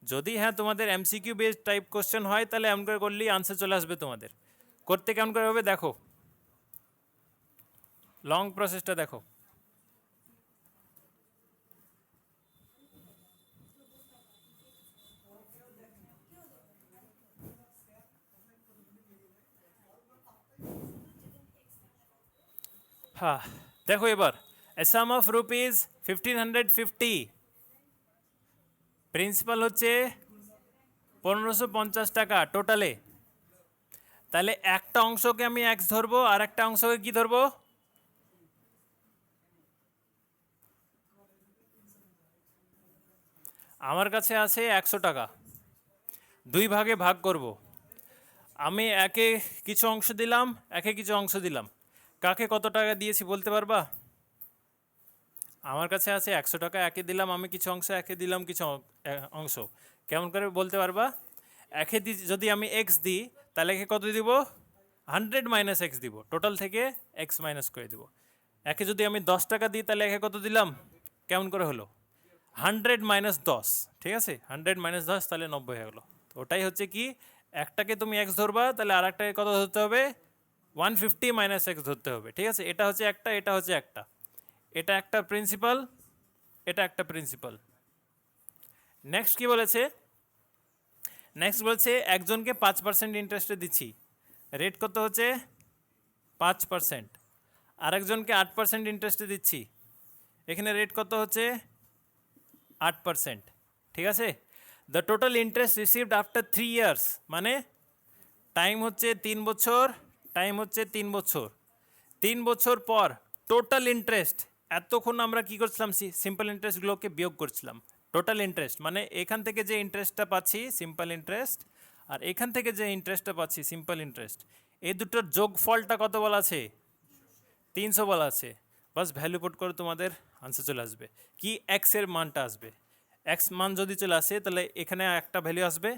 যদি হ্যাঁ তোমাদের এমসিকিউ বেসড টাইপ কোশ্চেন হয় তাহলে এমন করে করলেই আনসার চলে আসবে তোমাদের। করতে কেমন করে হবে দেখো, লং প্রসেসটা দেখো। হ্যাঁ দেখো, এবার এ সাম অফ রুপিস 1550, প্রিন্সিপাল হচ্ছে 1550 টাকা টোটালে। তাহলে একটা অংশকে আমি এক্স ধরবো আর একটা অংশকে কি ধরবো, আমার কাছে আছে 100 টাকা, 2 ভাগে ভাগ করব। আমি একে কিছু অংশ দিলাম, একে কিছু অংশ দিলাম, কাকে কত টাকা দিয়েছি বলতে পারবা। আমার কাছে আছে 100 টাকা, একে দিলাম আমি কিছু অংশ, একে দিলাম কিছু অংশ, কেমন করে বলতে পারবা। একে যদি আমি এক্স দিই তাহলে একে কত দিব, 100 মাইনাস এক্স দিব, টোটাল থেকে এক্স মাইনাস করে দিব। একে যদি আমি 10 টাকা দিই তাহলে একে কত দিলাম, কেমন করে হলো 100 মাইনাস 10, ঠিক আছে 100 মাইনাস 10 তাহলে 90 হয়ে গেলো। তো ওটাই হচ্ছে কি, একটাকে তুমি এক্স ধরবা তাহলে আর একটাকে কত ধরতে হবে 150 মাইনাস এক্স ধরতে হবে, ঠিক আছে? এটা হচ্ছে একটা, এটা হচ্ছে একটা, এটা একটা প্রিন্সিপাল, এটা একটা প্রিন্সিপাল। নেক্সট কি বলেছে? নেক্সট বলছে একজনকে 5% ইন্টারেস্টে দিচ্ছি, রেট কত হচ্ছে 5%। আরেকজনকে 8% ইন্টারেস্টে দিচ্ছি, এখানে রেট কত হচ্ছে 8%, ঠিক আছে? The total interest received after 3 years, মানে টাইম হচ্ছে 3 বছর, টাইম হচ্ছে 3 বছর, 3 বছর পর টোটাল ইন্টারেস্ট। এতক্ষণ আমরা কি করছিলাম? সিম্পল ইন্টারেস্টগুলোকে বিয়োগ করছিলাম। টোটাল ইন্টারেস্ট মানে এখান থেকে যে ইন্টারেস্টটা পাচ্ছি সিম্পল ইন্টারেস্ট, আর এখান থেকে যে ইন্টারেস্টটা পাচ্ছি সিম্পল ইন্টারেস্ট, এই দুটোর যোগফলটা কত বলা আছে? 300 বলা আছে। বাস ভ্যালু পুট করে তোমাদের আনসার চলে আসবে। কি? এক্সের মানটা আসবে। এক্স মান যদি চলে আসে তাহলে এখানে একটা ভ্যালু আসবে,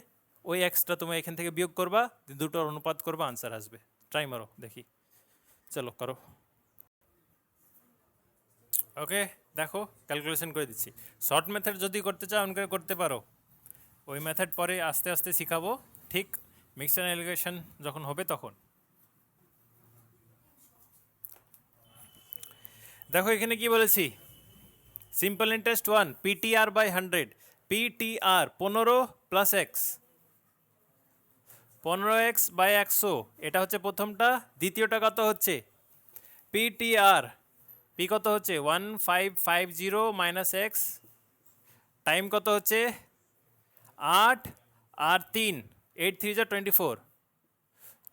ওই এক্সটা তুমি এখান থেকে বিয়োগ করবা, দুটোর অনুপাত করবা, আনসার আসবে। ট্রাই মারো দেখি, চলো করো। ওকে, দেখো ক্যালকুলেশন করে দিচ্ছি। শর্ট মেথড যদি করতে চাও অন করে করতে পারো, ওই মেথড পরে আস্তে আস্তে শিখাবো, ঠিক মিক্সচার অ্যালিগেশন যখন হবে তখন। দেখো এখানে কি বলেছি, simple interest 1 PTR by 100, PTR 15 plus x, 15x by 100, এটা হচ্ছে প্রথমটা। দ্বিতীয়টা কত হচ্ছে? পিটিআর, পি কত হচ্ছে 1550 মাইনাস এক্স, টাইম কত হচ্ছে 8 আর 3, 8 3 যা 24,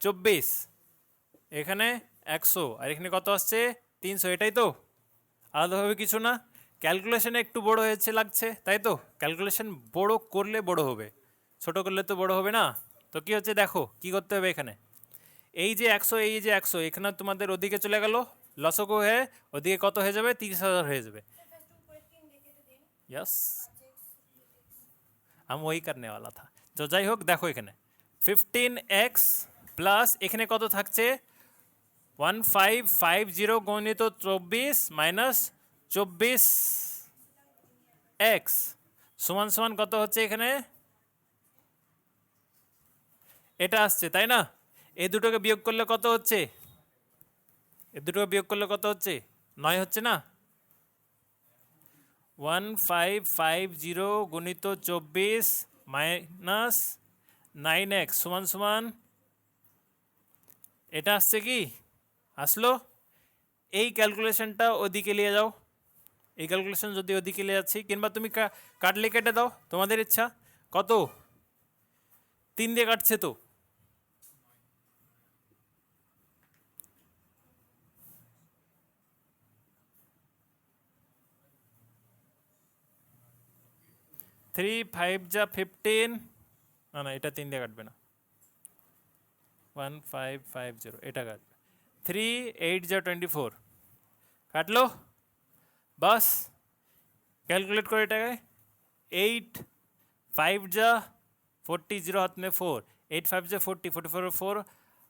24, এখানে 100 আর এখানে কত আসছে 300, এটাই তো, আলাদাভাবে কিছু না। ক্যালকুলেশনে একটু বড় হয়েছে লাগছে, তাই তো? ক্যালকুলেশন বড় করলে বড় হবে, ছোট করলে তো বড় হবে না। তো কি হচ্ছে দেখো কি করতে হবে এখানে, এই যে 100, এই যে 100, এখানে তোমাদের ওদিকে চলে গেল, লসগু হয়ে ওদিকে কত হয়ে যাবে? 30,000 হয়ে যাবে। यस, हम वही करने वाला था। তো যাই হোক, দেখো এখানে 15x প্লাস এখানে কত থাকছে 1550 গণিত 24 মাইনাস 24x সমান সমান কত হচ্ছে এখানে? এটা আসছে তাই না? এই দুটোকে বিয়োগ করলে কত হচ্ছে? এই দুটোকে বিয়োগ করলে কত হচ্ছে? 9 হচ্ছে না? 1550 গুণিত 24 মাইনাস 9x সমান সমান এটা আসছে কি? আসলো। এই ক্যালকুলেশনটা ওদিকে নিয়ে যাও, এই ক্যালকুলেশন যদি ওদিকে নিয়ে যাচ্ছি, কিংবা তুমি কাটলে কেটে দাও, তোমাদের ইচ্ছা। কত? 3 দিয়ে কাটছে তো, থ্রি 5 যা 15, না না এটা 3 দিয়ে কাটবে না, 1550 এটা কাটবে, 3 8 যা 24 কাটলো। বাস कैलकुलेट করে এটাকে, 8 5 যা 40, 0 हाथ में 4, 8 5 যা 40, 44 4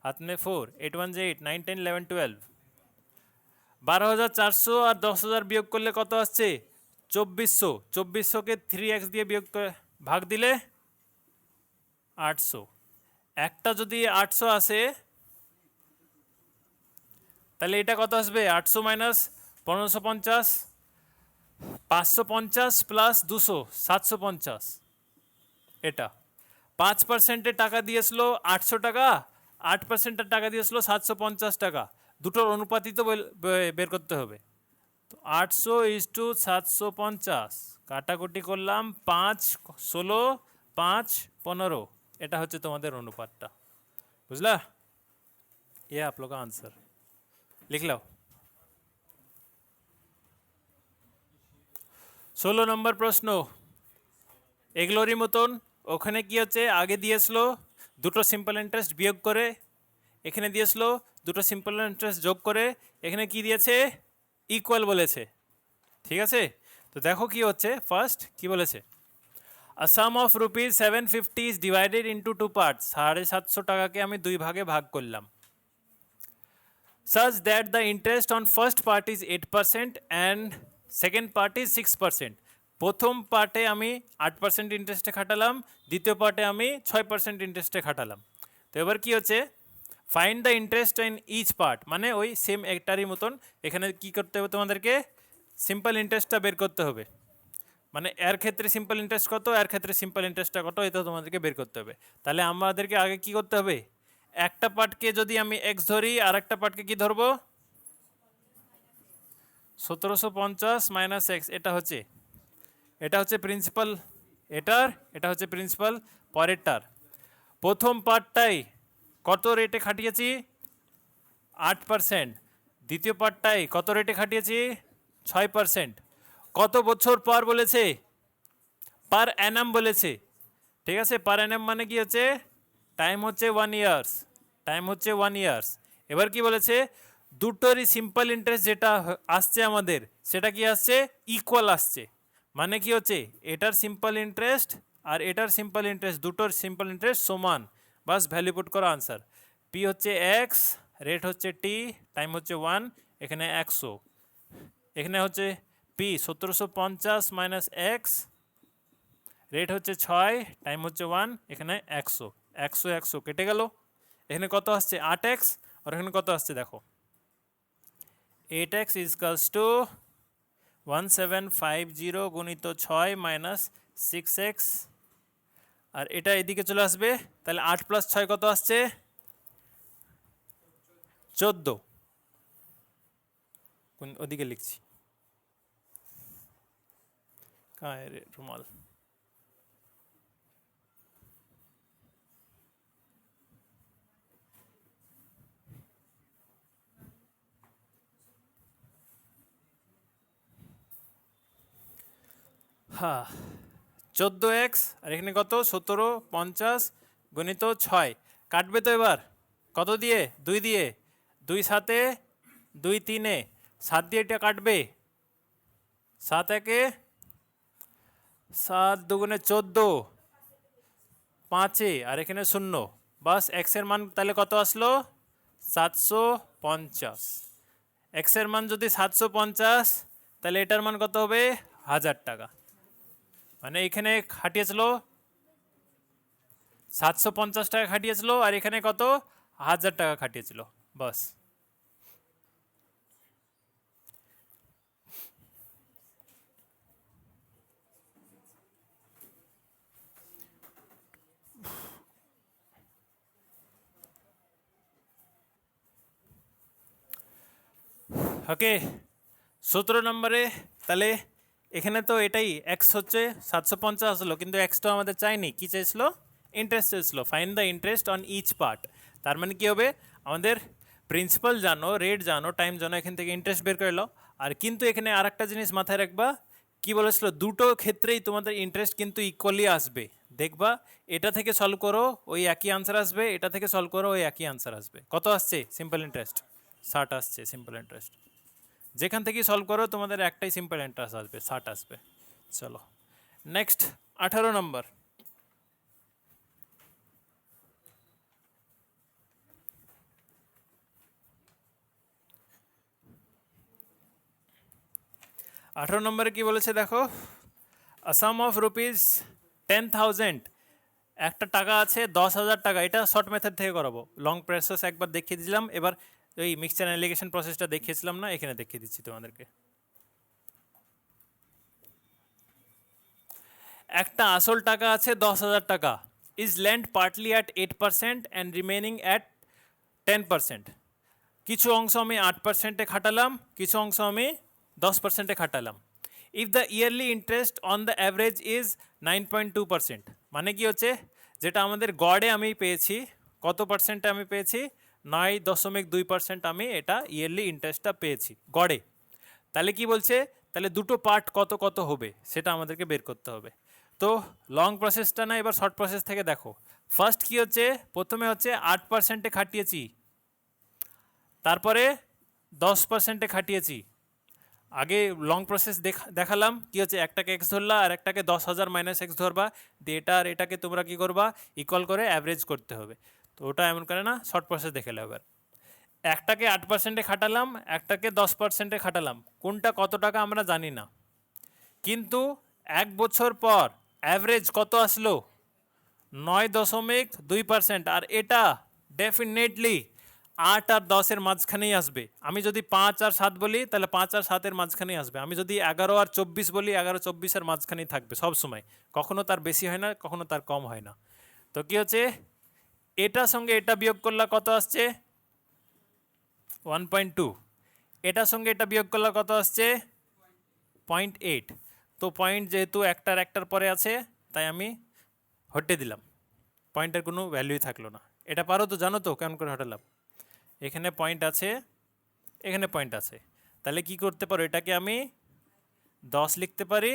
हाथ में 4, 8 1 যা 8, 9 10 11 12, 12,400 আর 10,000 বিয়োগ করলে কত আসছে? 2400। 2400কে 3x দিয়ে বিয়োগ করে ভাগ দিলে 800। একটা যদি 800 আসে তাহলে এটা কত আসবে? 800 মাইনাস 1550, 550 প্লাস 200, 750। এটা 5%-এর টাকা দিয়েছিল 800 টাকা, 8%-এর টাকা দিয়েছিল 750 টাকা, দুটোর অনুপাতই তো বের করতে হবে। তো 800:750 কাটাকুটি করলাম, 5 16 5 15, এটা হচ্ছে তোমাদের অনুপাতটা। বুঝলা? ये आप लोग का आंसर लिख लो। 16 নম্বর প্রশ্ন এগুলোরই মতন। ওখানে কি হচ্ছে, আগে দিয়েছিল দুটো সিম্পল ইন্টারেস্ট বিয়োগ করে, এখানে দিয়েছিল দুটো সিম্পল ইন্টারেস্ট যোগ করে, এখানে কি দিয়েছে? ইকুয়াল বলেছে, ঠিক আছে? তো দেখো কি হচ্ছে, ফার্স্ট কি বলেছে, a sum of rupees 750 is divided into two parts, 750 টাকাকে আমি দুই ভাগে ভাগ করলাম, such that the interest on first part is 8% and second part is 6%. প্রথম পার্টে আমি 8% ইন্টারেস্টে খাটালাম, দ্বিতীয় পার্টে আমি 6% ইন্টারেস্টে খাটালাম। তো এবার কি হচ্ছে, find the interest in each part, মানে ওই সেম একটারই মতন এখানে কি করতে হবে তোমাদেরকে, সিম্পল ইন্টারেস্টটা বের করতে হবে। মানে এর ক্ষেত্রে সিম্পল ইন্টারেস্ট কত, এর ক্ষেত্রে সিম্পল ইন্টারেস্টটা কত, এটা তোমাদেরকে বের করতে হবে। তাহলে আমাদেরকে আগে কি করতে হবে, একটা পার্টকে যদি আমি এক্স ধরি আর একটা পার্টকে কি ধরবো, 1750 মাইনাস এক্স, এটা হচ্ছে প্রিন্সিপাল এটার, এটা হচ্ছে প্রিন্সিপাল পরেরটার। প্রথম পার্টটাই কত রেটে খাটিয়েছি, 8%। দ্বিতীয় পার্টটাই কত রেটে খাটিয়েছি, 6%। কত বছর পর বলেছে, পার অ্যানাম বলেছে, ঠিক আছে। পার অ্যানাম মানে কি হচ্ছে, টাইম হচ্ছে 1 ইয়ার্স, টাইম হচ্ছে 1 ইয়ার্স। এবার কি বলেছে, দুটোরই সিম্পল ইন্টারেস্ট যেটা আসছে আমাদের, সেটা কি আসছে, ইকুয়াল আসছে। মানে কি হচ্ছে, এটার সিম্পল ইন্টারেস্ট আর এটার সিম্পল ইন্টারেস্ট, দুটোর সিম্পল ইন্টারেস্ট সমান, বাস ভ্যালু পুট করা আনসার। পি হচ্ছে এক্স, রেট হচ্ছে টি, টাইম হচ্ছে 1, এখানে 100, এখানে হচ্ছে পি 1750 মাইনাস এক্স, রেট হচ্ছে 6, টাইম হচ্ছে 1, এখানে 100, 100 100 কেটে গেল। এখানে কত আসছে, 8x, আর এখানে কত আসছে দেখো, 8x ইজকালস টু 1750 গুণিত 6 মাইনাস 6x, আর এটা এদিকে চলে আসবে। তাহলে 8 প্লাস 6 কত আসছে, 14। ওদিকে লিখছি, কায় রে রুমাল। হ্যাঁ, 14x, আর এখানে কত, 1750 গুণিত 6, কাটবে তো এবার কত দিয়ে, 2 দিয়ে, 2 7 2 3, 7 দিয়ে এটা কাটবে, 7 1 7 2 14, 5, আর এখানে 0, বাস এক্সের মান তাহলে কত আসলো, 750। এক্সের মান যদি 750, তাহলে এটার মান কত হবে, 1000 টাকা। মানে এখানে খাটিয়েছিল 750 টাকা খাটিয়েছিল, আর এখানে কত, 1000 টাকা খাটিয়েছিল, বাস। ওকে, 17 নম্বরে তাহলে এখানে তো এটাই এক্স হচ্ছে 750 আসলো, কিন্তু এক্স তো আমাদের চাইনি, কি চাইছিল, ইন্টারেস্ট চাইছিল। Find the interest on each part, তার মানে কি হবে, আমাদের প্রিন্সিপাল জানো, রেট জানো, টাইম জানো, এখান থেকে ইন্টারেস্ট বের করে নাও। আর কিন্তু এখানে আর একটা জিনিস মাথায় রাখবা, কি বলেছিল, দুটো ক্ষেত্রেই তোমাদের ইন্টারেস্ট কিন্তু ইকুয়ালি আসবে। দেখবা এটা থেকে সলভ করো ওই একই আনসার আসবে, এটা থেকে সলভ করো ওই একই আনসার আসবে। কত আসছে সিম্পল ইন্টারেস্ট, 60 আসছে সিম্পল ইন্টারেস্ট। যেখান থেকে সলভ করো তোমাদের একটাই সিম্পল ইন্টারেস্ট আসবে, 60 আসবে। চলো নেক্সট 18 নম্বর। নম্বরে কি বলেছে দেখো, আসাম অফ রুপিস 10,000, একটা টাকা আছে 10,000 টাকা। এটা শর্ট মেথড থেকে করাবো, লং প্রসেস একবার দেখিয়ে দিলাম, এবার ওই মিক্সচার অ্যালিগেশন প্রসেসটা দেখিয়েছিলাম না, এখানে দেখিয়ে দিচ্ছি তোমাদেরকে। একটা আসল টাকা আছে 10,000 টাকা, is lent partly at 8% and remaining at 10%। কিছু অংশ আমি 8%-এ খাটালাম, কিছু অংশ আমি 10%-এ খাটালাম। If the yearly interest on the average is 9.2%, মানে কি হচ্ছে, যেটা আমাদের গড়ে আমি পেয়েছি, কত পার্সেন্টে আমি পেয়েছি, 9.2% আমি এটা ইয়ারলি ইন্টারেস্টটা পেয়েছি গড়ে। তাহলে কি বলছে, তাহলে দুটো পার্ট কত কত হবে সেটা আমাদেরকে বের করতে হবে। তো লং প্রসেসটা না, এবার শর্ট প্রসেস থেকে দেখো। ফার্স্ট কি হচ্ছে, প্রথমে হচ্ছে 8%-এ খাটিয়েছি, তারপরে 10%-এ খাটিয়েছি। আগে লং প্রসেস দেখালাম, কি হচ্ছে, একটাকে এক্স ধরলা আর একটাকে 10,000 মাইনাস এক্স ধরবা, দিয়ে এটা আর এটাকে তোমরা কি করবা, ইকুয়াল করে অ্যাভারেজ করতে হবে। তো ওটা এমন করে না, শর্ট প্রসেস দেখে নাও। এবার একটাকে 8%-এ খাটালাম, একটাকে 10%-এ খাটালাম, কোনটা কত টাকা আমরা জানি না, কিন্তু 1 বছর পর অ্যাভারেজ কত আসলো, 9.2%। আর এটা ডেফিনেটলি 8 আর 10-এর মাঝখানেই আসবে। আমি যদি 5 আর 7 বলি তাহলে 5 আর 7-এর মাঝখানেই আসবে। আমি যদি 11 আর 24 বলি 11-24-এর মাঝখানেই থাকবে সব সময়। কখনো তার বেশি হয় না, কখনো তার কম হয় না। তো কি হচ্ছে, এটার সঙ্গে এটা বিয়োগ করলে কত আসছে 1.2, এটার সঙ্গে এটা বিয়োগ করলে কত আসছে 0.8। তো পয়েন্ট যেহেতু একটার পরে আছে তাই আমি হটে দিলাম, পয়েন্টের কোনো ভ্যালুই থাকলো না। এটা পারো তো, জানো তো কেমন করে হটালাম। এখানে পয়েন্ট আছে, এখানে পয়েন্ট আছে, তাহলে কি করতে পারো, এটাকে আমি 10 লিখতে পারি,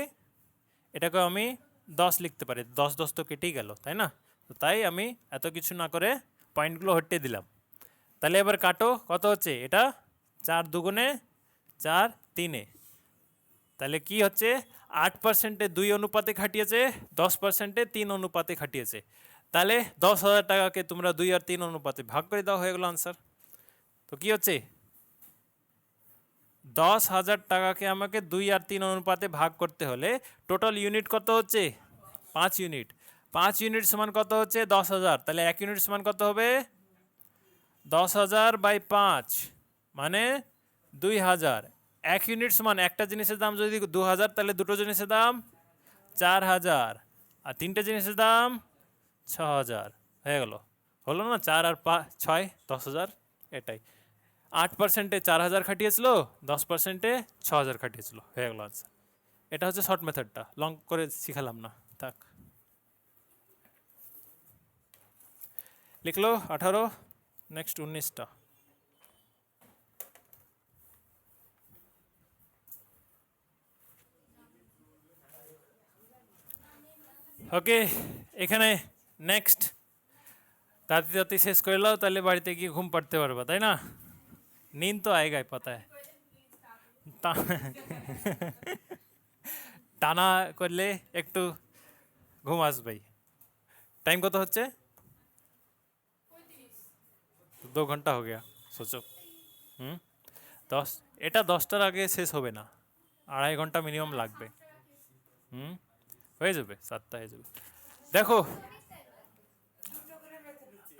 এটাকে আমি 10 লিখতে পারি। 10 তো কেটেই গেল, তাই না? তো তাই আমি এত কিছু না করে পয়েন্টগুলো হটিয়ে দিলাম। তাহলে এবার কাটো, কত হচ্ছে এটা 4 দুগুণে 4 3-এ। তাহলে কি হচ্ছে 8%-এ 2 অনুপাতে খাটিয়েছে, 10%-এ 3 অনুপাতে খাটিয়েছে। তাহলে 10,000 টাকাকে তোমরা 2 আর 3 অনুপাতে ভাগ করে দাও, হয়ে গেল আনসার। তো কি হচ্ছে 10,000 টাকাকে আমাকে 2 আর 3 অনুপাতে ভাগ করতে হলে টোটাল ইউনিট কত হচ্ছে 5 ইউনিট। 5 ইউনিট সমান কত হচ্ছে 10,000। তাহলে 1 ইউনিট সমান কত হবে 10,000 বাই 5 মানে 2,000। 1 ইউনিট সমান একটা জিনিসের দাম যদি 2,000 তাহলে দুটো জিনিসের দাম 4,000 আর তিনটে জিনিসের দাম 6,000। হয়ে গেল, হলো না? 4 আর 6 10,000। এটাই 8%-এ 4,000 খাটিয়েছিল, 10%-এ 6,000 খাটিয়েছিল, হয়ে গেল আনসার। এটা হচ্ছে শর্ট মেথডটা, লং করে শিখালাম না, থাক। লিখলো 18, নেক্সট 19টা। ওকে, এখানে নেক্সট তাড়াতাড়ি তাড়াতাড়ি শেষ করে নাও, তাহলে বাড়িতে গিয়ে ঘুম পাড়তে পারবা, তাই না? নীন্দ তো আয়েগাই পাতায়। টানা করলে একটু ঘুম আসবেই। টাইম কত হচ্ছে 2 ঘন্টা हो गया, सोचो। 10, এটা 10টার আগে শেষ হবে না, 2.5 ঘন্টা মিনিমাম লাগবে। হয়ে যাবে, 7টা হয়ে যাবে। দেখো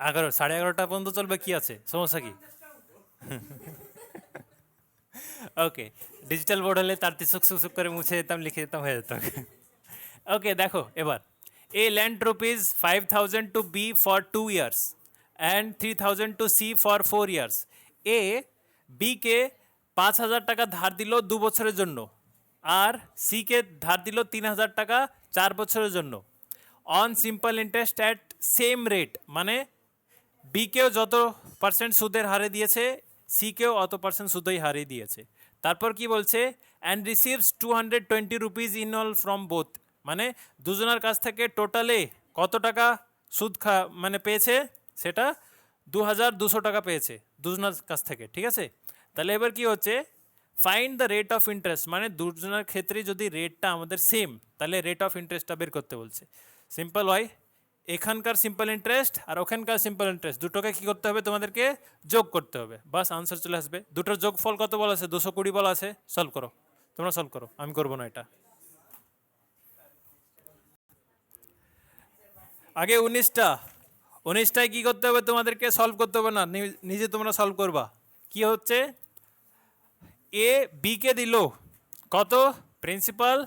11, 11:30 পর্যন্ত চলবে, কি আছে সমস্যা কি? ওকে, ডিজিটাল বোর্ড হলে তার সুক সুক করে মুছে যেতাম, লিখে যেতাম, হয়ে যেত। ওকে দেখো এবার, A lent rupees 5,000 to B for 2 years and 3,000 to C for 4 years. A বিকে 5,000 টাকা ধার দিল 2 বছরের জন্য, আর সিকে ধার দিল 3,000 টাকা 4 বছরের জন্য, on simple interest at same rate. মানে বিকেও যত পার্সেন্ট সুদের হারে দিয়েছে, সিকেও অত পার্সেন্ট সুদই হারে দিয়েছে। তারপর কি বলছে, and receives 220 rupees in all from both. মানে দুজনের কাছ থেকে টোটালে কত টাকা সুদ মানে পেয়েছে, সেটা 2,200 টাকা পেয়েছে দুজনের কাছ থেকে, ঠিক আছে? তাহলে এবার কি হচ্ছে, find the rate of interest. মানে দুজনের ক্ষেত্রে যদি রেটটা আমাদের সেম, তাহলে রেট অফ ইন্টারেস্টটা বের করতে বলছে। সিম্পল হয়, এখানকার সিম্পল ইন্টারেস্ট আর ওখানকার সিম্পল ইন্টারেস্ট দুটোকে কি করতে হবে, তোমাদেরকে যোগ করতে হবে, বাস আনসার চলে আসবে। দুটোর যোগফল কত বলা আছে 220 বলা আছে। সলভ করো, তোমরা সলভ করো, আমি করবো না এটা। আগে 19টায় কি করতে হবে, তোমাদেরকে সলভ করতে হবে না, নিজে তোমরা সলভ করবা। কি হচ্ছে, এ বিকে দিল কত, প্রিন্সিপাল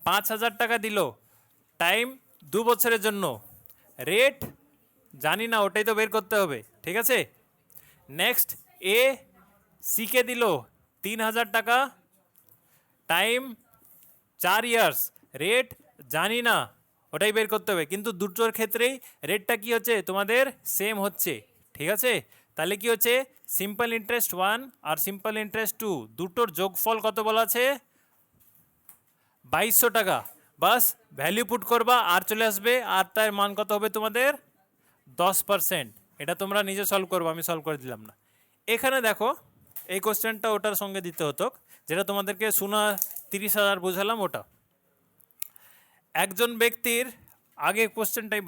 5,000 টাকা দিল, টাইম 2 বছরের জন্য, রেট জানি না, ওটাই তো বের করতে হবে, ঠিক আছে? নেক্সট, এ সিকে দিল 3,000 টাকা, টাইম 4 ইয়ার্স, রেট জানি না, ওটাই বের করতে হবে। কিন্তু দুটোর ক্ষেত্রেই রেটটা কি হচ্ছে, তোমাদের সেম হচ্ছে, ঠিক আছে? তাহলে কি হচ্ছে, সিম্পল ইন্টারেস্ট 1 আর সিম্পল ইন্টারেস্ট 2 দুটোর যোগফল কত বলা আছে 2,200 টাকা। বাস ভ্যালু পুট করবা আর চলে আসবে, আর তার মান কত হবে তোমাদের 10%। এটা তোমরা নিজে সলভ করবো, আমি সলভ করে দিলাম না। এখানে দেখো এই কোশ্চেনটা ওটার সঙ্গে দিতে হতো, যেটা তোমাদেরকে 30,000 বোঝালাম ওটা। একজন ব্যক্তির, আগে কোশ্চেনটাই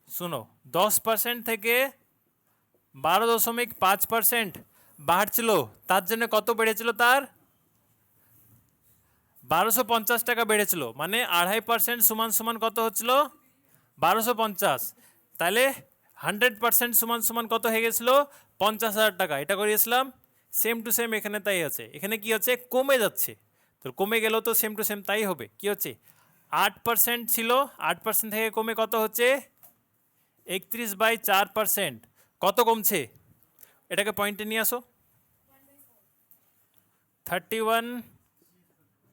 শুনো, 10% থেকে 12.5% বাড়ছিল, তার জন্য কত বেড়েছিল, তার 1,250 টাকা বেড়েছিল। মানে 2.5% সমান সমান কত হচ্ছিল 1,250। তাহলে 100% সমান সমান কত হয়ে গেছিলো 50,000 টাকা, এটা করিয়েছিলাম। সেম টু সেম এখানে তাই আছে, এখানে কি হচ্ছে কমে যাচ্ছে, তো কমে গেলেও তো সেম টু সেম তাই হবে। কি হচ্ছে 8% ছিল, 8% থেকে কমে কত হচ্ছে 31/4%। কত কমছে এটাকে পয়েন্টে নিয়ে আসো। 31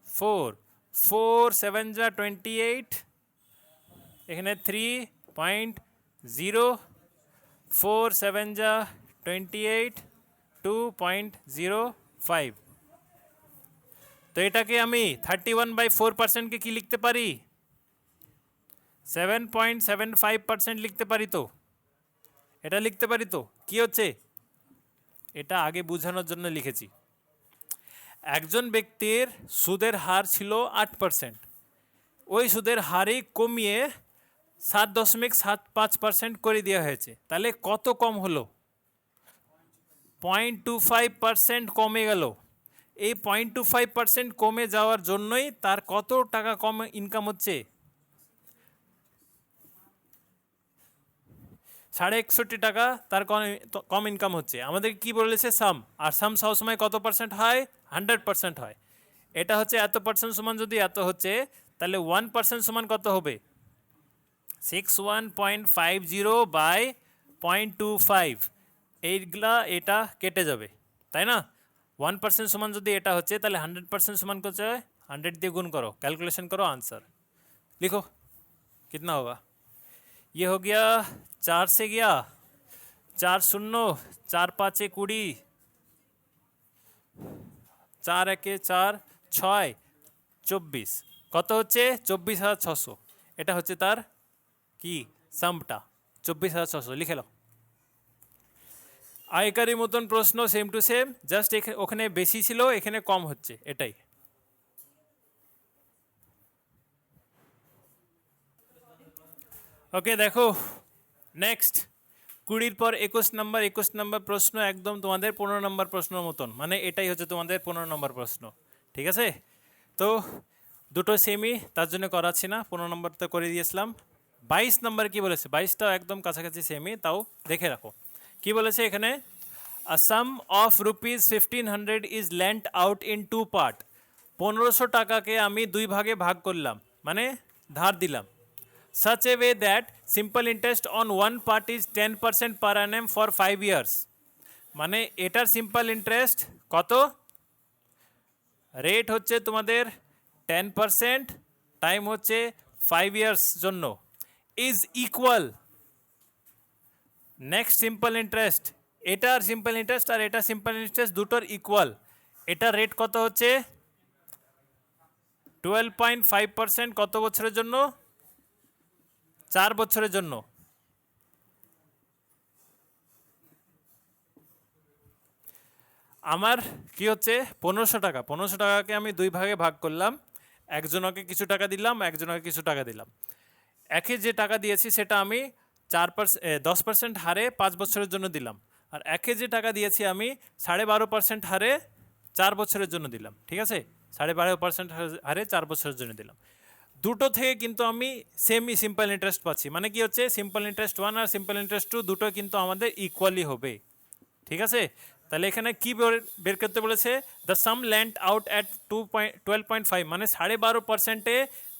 4 4 7 যা 28, এখানে 3.0, 4 7 যা 28, 2.05। তো এটাকে আমি 31/4%কে কি লিখতে পারি 7.75% লিখতে পারি। তো এটা লিখতে পারি। তো কি হচ্ছে এটা আগে বোঝানোর জন্য লিখেছি। একজন ব্যক্তির সুদের হার ছিল 8%, ওই সুদের হারই কমিয়ে 7.75% করে দেওয়া হয়েছে, তাহলে কত কম হলো 0.25% কমে গেল। এই 0.25% কমে যাওয়ার জন্যই তার কত টাকা কম ইনকাম হচ্ছে 61.5 টাকা তার কম ইনকাম হচ্ছে। আমাদের কি বলেছে সাম, আর সাম সবসময় কত পার্সেন্ট হয় 100% হয়। এটা হচ্ছে এত পার্সেন্ট সমান, যদি এত হচ্ছে তাহলে 1% সমান কত হবে 61.50/0.25। এইগুলা এটা কেটে যাবে, তাই না। 1% সমান যদি এটা হচ্ছে তাহলে 100% সমান কত হয় 100 দিয়ে गुण करो, कैलकुलेशन करो, आंसर लिखो कितना होगा। ये हो गया 4 से गया 4 शून्य, 4 पाँचे 20, 4 একে 4, 6 24, কত হচ্ছে 24,600। এটা হচ্ছে তার কি সামটা 24,600 লিখে নাও। আয়কারী মতন প্রশ্ন সেম টু সেম, জাস্ট ওখানে বেশি ছিল এখানে কম হচ্ছে, এটাই। ওকে দেখো নেক্সট 20 পর 21 নম্বর, 21 নম্বর প্রশ্ন একদম তোমাদের 15 নম্বর প্রশ্নের মতন, মানে এটাই হচ্ছে তোমাদের 15 নম্বর প্রশ্ন, ঠিক আছে। তো দুটো সেমই, তার জন্য করাচ্ছি না, 15 নম্বর তো করে দিয়েছিলাম। 22 নম্বর কি বলেছে, 22টাও একদম কাছাকাছি সেমই, তাও দেখে রাখো কি বলেছে এখানে। A sum of rupees 1500 is lent out in two part. 1500 টাকাকে আমি দুই ভাগে ভাগ করলাম, মানে ধার দিলাম। Such a way that simple interest on one part is 10% per annum for 5 years. মানে এটার সিম্পল ইন্টারেস্ট কত, রেট হচ্ছে তোমাদের 10%, টাইম হচ্ছে 5 ইয়ার্স জন্য, is equal. Next simple interest, এটার সিম্পল ইন্টারেস্ট আর এটা সিম্পল ইন্টারেস্ট দুটোর ইকুয়াল। এটা রেট কত হচ্ছে 12.5%, কত বছরের জন্য 4 বছরের জন্য। আমার কি হচ্ছে 1500 টাকা, 1500 টাকাকে আমি দুই ভাগে ভাগ করলাম, একজনকে কিছু টাকা দিলাম, একজনকে কিছু টাকা দিলাম। একে যে টাকা দিয়েছি সেটা আমি 10% হারে 5 বছরের জন্য দিলাম, আর একে যে টাকা দিয়েছি আমি 12.5% হারে 4 বছরের জন্য দিলাম, ঠিক আছে। 12.5% হারে 4 বছরের জন্য দিলাম। দুটো থেকে কিন্তু আমি সেমই সিম্পল ইন্টারেস্ট পাচ্ছি, মানে কি হচ্ছে সিম্পল ইন্টারেস্ট 1 আর সিম্পল ইন্টারেস্ট 2 দুটো কিন্তু আমাদের ইকুয়ালি হবে, ঠিক আছে। তাহলে এখানে কি বের করতে বলেছে, the some land out at 12.5, মানে 12.5%-এ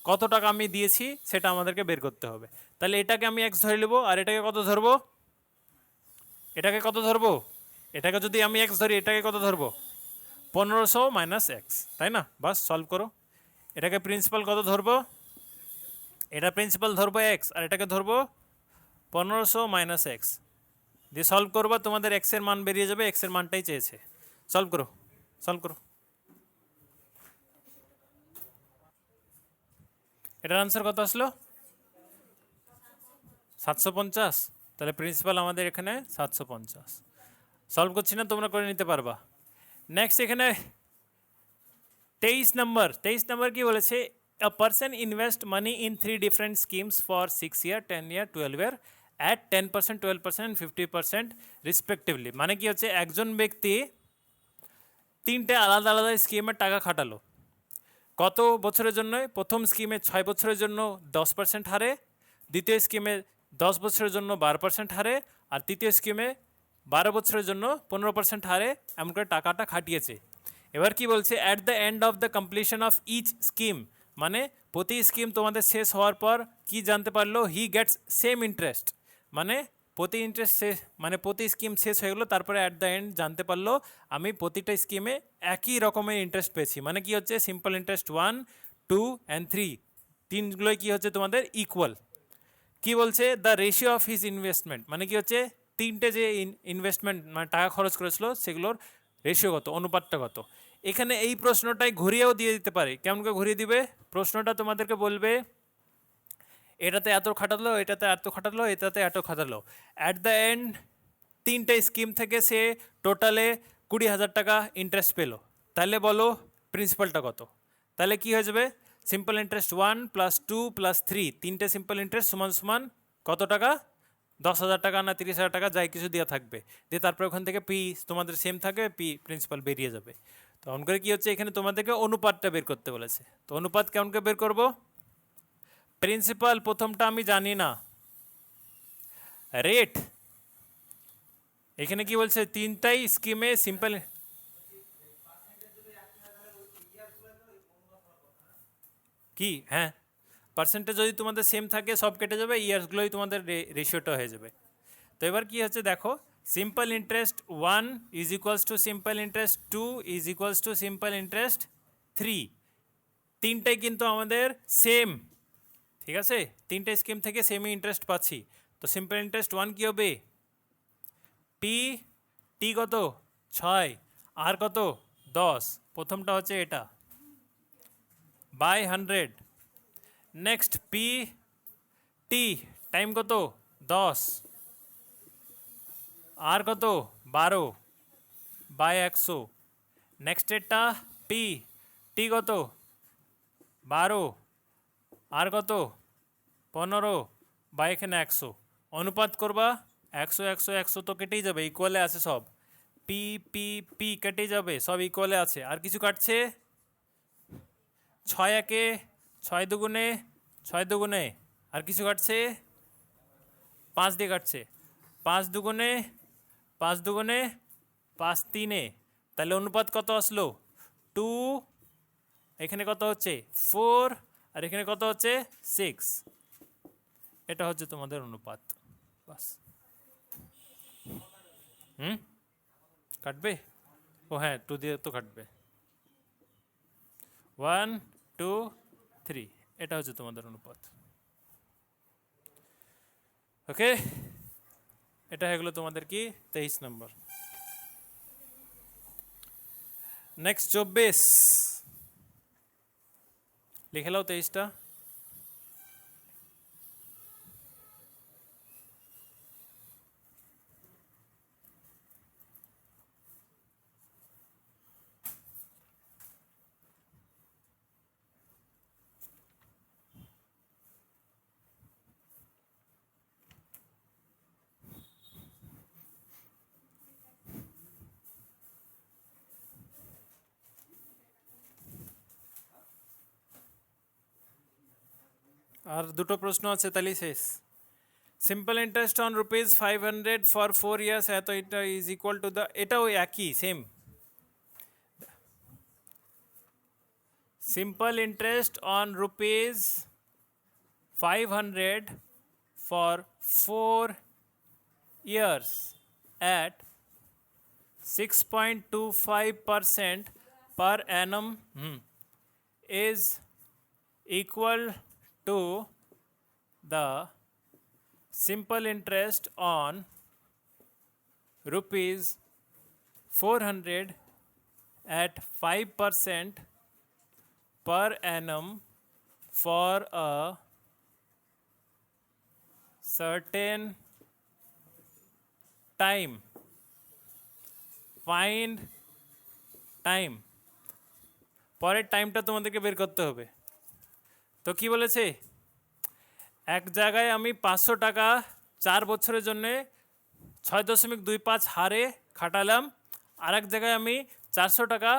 কত টাকা আমি দিয়েছি সেটা আমাদেরকে বের করতে হবে। তাহলে এটাকে আমি এক্স ধরে নেবো, আর এটাকে কত ধরবো, এটাকে কত ধরবো, এটাকে যদি আমি এক্স ধরি এটাকে কত ধরবো 1500 মাইনাস এক্স, তাই না। বাস সলভ করো। এটাকে প্রিন্সিপাল কত ধরবো, এটা প্রিন্সিপাল ধরবো এক্স, আর এটাকে ধরবো 1500 মাইনাস এক্স দিয়ে সলভ করবো, তোমাদের এক্সের মান বেরিয়ে যাবে, এক্সের মানটাই চেয়েছে। সলভ করো, সলভ করো। এটার আনসার কত আসলো 750, তাহলে প্রিন্সিপাল আমাদের এখানে 750। সলভ করছি না, তোমরা করে নিতে পারবা। নেক্সট এখানে 23 নম্বর কি বলেছে, a person invest money in 3 different schemes for 6 year, 10 year, 12 year at 10%, 12% and 50% respectively। মানে কি হচ্ছে একজন ব্যক্তি তিনটে আলাদা আলাদা স্কিমে টাকা খাটালো, কত বছরের জন্য, প্রথম স্কিমে 6 বছরের জন্য 10% হারে, দ্বিতীয় স্কিমে 10 বছরের জন্য 12% হারে, আর তৃতীয় স্কিমে 12 বছরের জন্য 15% হারে এমন করে টাকাটা খাটিয়েছে। এবার কি বলছে, at the end of the completion of each scheme, মানে প্রতি স্কিম তোমাদের শেষ হওয়ার পর কি জানতে পারলো, হি গেটস সেম ইন্টারেস্ট, মানে প্রতি ইন্টারেস্ট শেষ, মানে প্রতি স্কিম শেষ হয়ে গেলো, তারপরে অ্যাট দ্য এন্ড জানতে পারলো আমি প্রতিটা স্কিমে একই রকমের ইন্টারেস্ট পেয়েছি। মানে কি হচ্ছে, সিম্পল ইন্টারেস্ট 1, 2 অ্যান্ড 3 তিনগুলোই কি হচ্ছে তোমাদের ইকুয়াল। কি বলছে, the ratio of his investment, মানে কি হচ্ছে তিনটে যে ইনভেস্টমেন্ট মানে টাকা খরচ করেছিল সেগুলোর রেশিও কত, অনুপাতটা কত। এখানে এই প্রশ্নটাই ঘুরিয়েও দিয়ে দিতে পারে। কেমন করে ঘুরিয়ে দিবে, প্রশ্নটা তোমাদেরকে বলবে এটাতে এত খাটালো, এটাতে এত খাটালো, এটাতে এত খাটালো, অ্যাট দ্য এন্ড তিনটে স্কিম থেকে সে টোটালে 20,000 টাকা ইন্টারেস্ট পেলো, তাহলে বলো প্রিন্সিপালটা কত। তাহলে কি হয়ে যাবে, সিম্পল ইন্টারেস্ট 1 + 2 + 3, তিনটে সিম্পল ইন্টারেস্ট সমান সমান কত টাকা, 10,000 টাকা না 30,000 টাকা, যাই কিছু দেওয়া থাকবে, দিয়ে তারপরে ওখান থেকে পি তোমাদের সেম থাকবে, পি প্রিন্সিপাল বেরিয়ে যাবে। তো অন করে কি হচ্ছে, এখানে তোমাদেরকে অনুপাতটা বের করতে বলেছে। তো অনুপাত কেমন করে বের করব, প্রিন্সিপাল প্রথমটা আমি জানি না, রেট, এখানে কি বলছে তিনটাই স্কিমে সিম্পল, কি হ্যাঁ পার্সেন্টেজ যদি তোমাদের সেম থাকে সব কেটে যাবে, ইয়ার্সগুলোই তোমাদের রেশিওটা হয়ে যাবে। তো এবার কি হচ্ছে দেখো, simple interest 1 is equals to simple interest 2 is equals to simple interest 3, তিনটাই কিন্তু আমাদের সেম, ঠিক আছে, তিনটে স্কিম থেকে সেমই ইন্টারেস্ট পাচ্ছি। তো সিম্পল ইন্টারেস্ট 1 কী হবে, পি টি কত 6, আর কত 10, প্রথমটা হচ্ছে এটা by 100, next P T time কত 10, আর কত 12 বাই 100, নেক্সট এরটা পি টি কত 12, আর কত 15 বাই এখানে 100, অনুপাত করবা 100 100 100 তো কেটেই যাবে, ইকুয়ালে আছে সব, পি পি পি কেটে যাবে, সব ইকুয়ালে আছে, আর কিছু কাটছে 6 একে 6 দুগুণে 6 দুগুণে, আর কিছু কাটছে 5 দিয়ে কাটছে, 5 দুগুণে 5 দুগুণে 5 তিনে, তাহলে অনুপাত কত আসলো 2, এখানে কত হচ্ছে 4, আর এখানে কত হচ্ছে 6, এটা হচ্ছে তোমাদের অনুপাত। বাস, কাটবে, ও হ্যাঁ 2 দিয়ে তো কাটবে, 1 2 3, এটা হচ্ছে তোমাদের অনুপাত। ওকে, এটা হয়ে গেলো তোমাদের কি 23 নম্বর। নেক্সট 24, লিখে নাও 23টা। আর দুটো প্রশ্ন আছে তাহলেই শেষ। Simple interest on ₹500 for 4 years, এত এটা ইজ ইকুয়াল টু দ্য, এটাও একই same, simple interest on ₹500 for 4 years at 6.25% per annum is equal to the simple interest on ₹400 at 5% per annum for a certain time. Find time. পরের টাইমটা তোমাদেরকে বের করতে হবে। তো কি বলেছে, এক জায়গায় আমি 500 টাকা 4 বছরের জন্যে 6.25 হারে খাটালাম, আর এক জায়গায় আমি 400 টাকা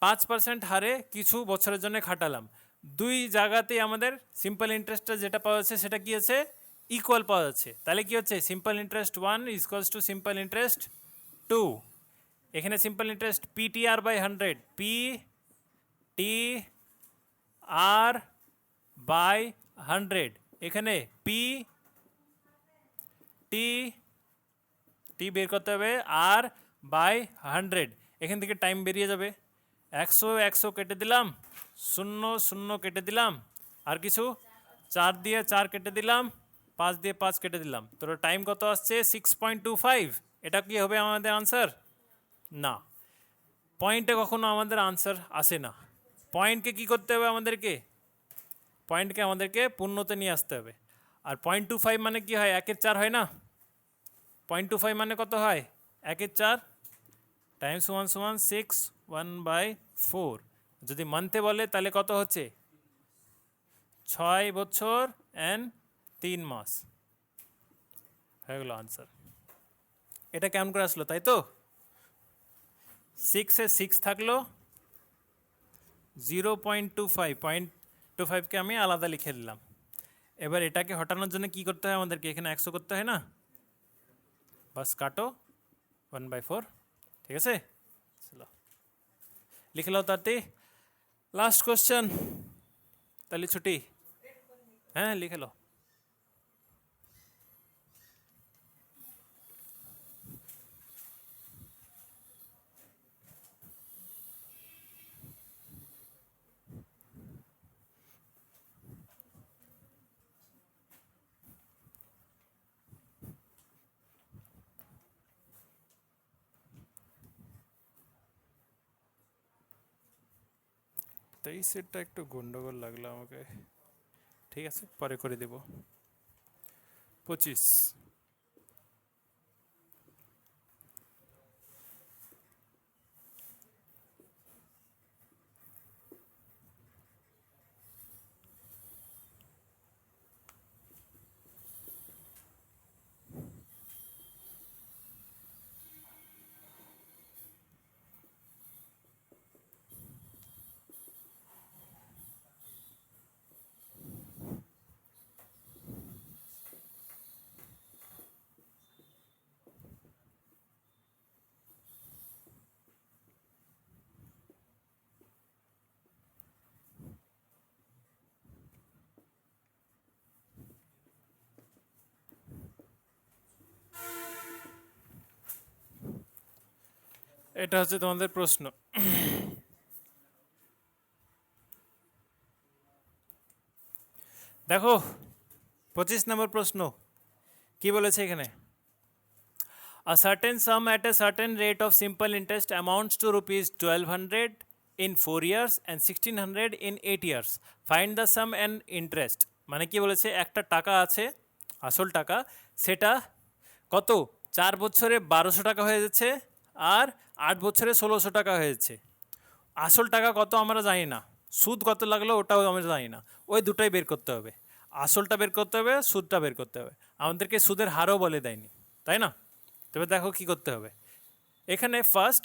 5% হারে কিছু বছরের জন্য খাটালাম। দুই জায়গাতেই আমাদের সিম্পল ইন্টারেস্টটা যেটা পাওয়া যাচ্ছে সেটা কি আছে, ইকুয়াল পাওয়া যাচ্ছে, তাহলে কি হচ্ছে simple interest 1 equals to simple interest 2। এখানে simple interest PTR by 100, P T R by 100, এখানে পি টি টি বের করতে হবে আর বাই 100, এখান থেকে টাইম বেরিয়ে যাবে। 100 100 কেটে দিলাম, 0 0 কেটে দিলাম, আর কিছু 4 দিয়ে 4 কেটে দিলাম, 5 দিয়ে 5 কেটে দিলাম, তো টাইম কত আসছে 6.25। এটা কি হবে আমাদের আনসার? না, পয়েন্টে কখনো আমাদের আনসার আসে না। পয়েন্টকে কি করতে হবে আমাদেরকে? পয়েন্টকে আমাদেরকে পূর্ণতে নিয়ে আসতে হবে। আর 0.25 মানে কি হয়? 1/4 হয় না? 0.25 মানে কত হয়? 1/4 টাইমস 1 সমান 6, 1/4। যদি মানতে বলে তাহলে কত হচ্ছে? 6 বছর অ্যান্ড 3 মাস হয়ে গেল আনসার। এটা কেমন করে আসলো, তাই তো? 6-এ 6 থাকলো, 0.25কে আমি আলাদা লিখে দিলাম। এবার এটাকে হটানোর জন্য কি করতে হয় আমাদেরকে? এখানে 100 করতে হয় না? বাস কাটো 1/4, ঠিক আছে? চলো লিখে লো তাতে। লাস্ট কোশ্চেন, তাহলে ছুটি। হ্যাঁ লিখে লো। তেইশেরটা একটু গন্ডগোল লাগলো আমাকে, ঠিক আছে পরে করে দেব। 25, এটা হচ্ছে তোমাদের প্রশ্ন। দেখো 25 নম্বর প্রশ্ন কি বলেছে এখানে? A certain sum at a certain rate of simple interest amounts to rupees 1200 in 4 years and 1600 in 8 years. Find the sum and interest. মানে কি বলেছে? একটা টাকা আছে, আসল টাকা, সেটা কত 4 বছরে 1200 টাকা হয়ে যাচ্ছে আর 8 বছরে 1600 টাকা হয়ে যাচ্ছে। আসল টাকা কত আমরা জানি না, সুদ কত লাগলো ওটাও আমরা জানি না, ওই দুটাই বের করতে হবে। আসলটা বের করতে হবে, সুদটা বের করতে হবে। আমাদেরকে সুদের হারও বলে দেয়নি, তাই না? তবে দেখো কি করতে হবে। এখানে ফার্স্ট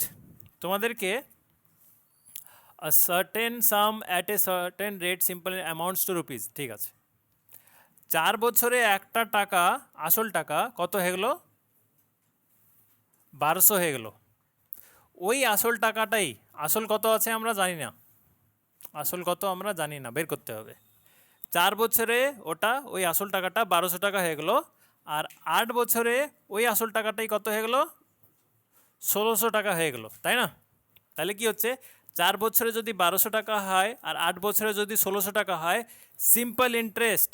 তোমাদেরকে a certain sum at a certain rate simple amounts to rupees, ঠিক আছে। 4 বছরে একটা টাকা, আসল টাকা কত হয়ে গেলো? 1200 হয়ে গেল। ওই আসল টাকাটাই, আসল কত আছে আমরা জানি না, আসল কত আমরা জানি না, বের করতে হবে। 4 বছরে ওটা ওই আসল টাকাটা 1200 টাকা হয়ে গেল, আর 8 বছরে ওই আসল টাকাটাই কত হয়ে গেল? 1600 টাকা হয়ে গেল, তাই না? তাহলে কি হচ্ছে, 4 বছরে যদি 1200 টাকা হয় আর 8 বছরে যদি 1600 টাকা হয়, সিম্পল ইন্টারেস্ট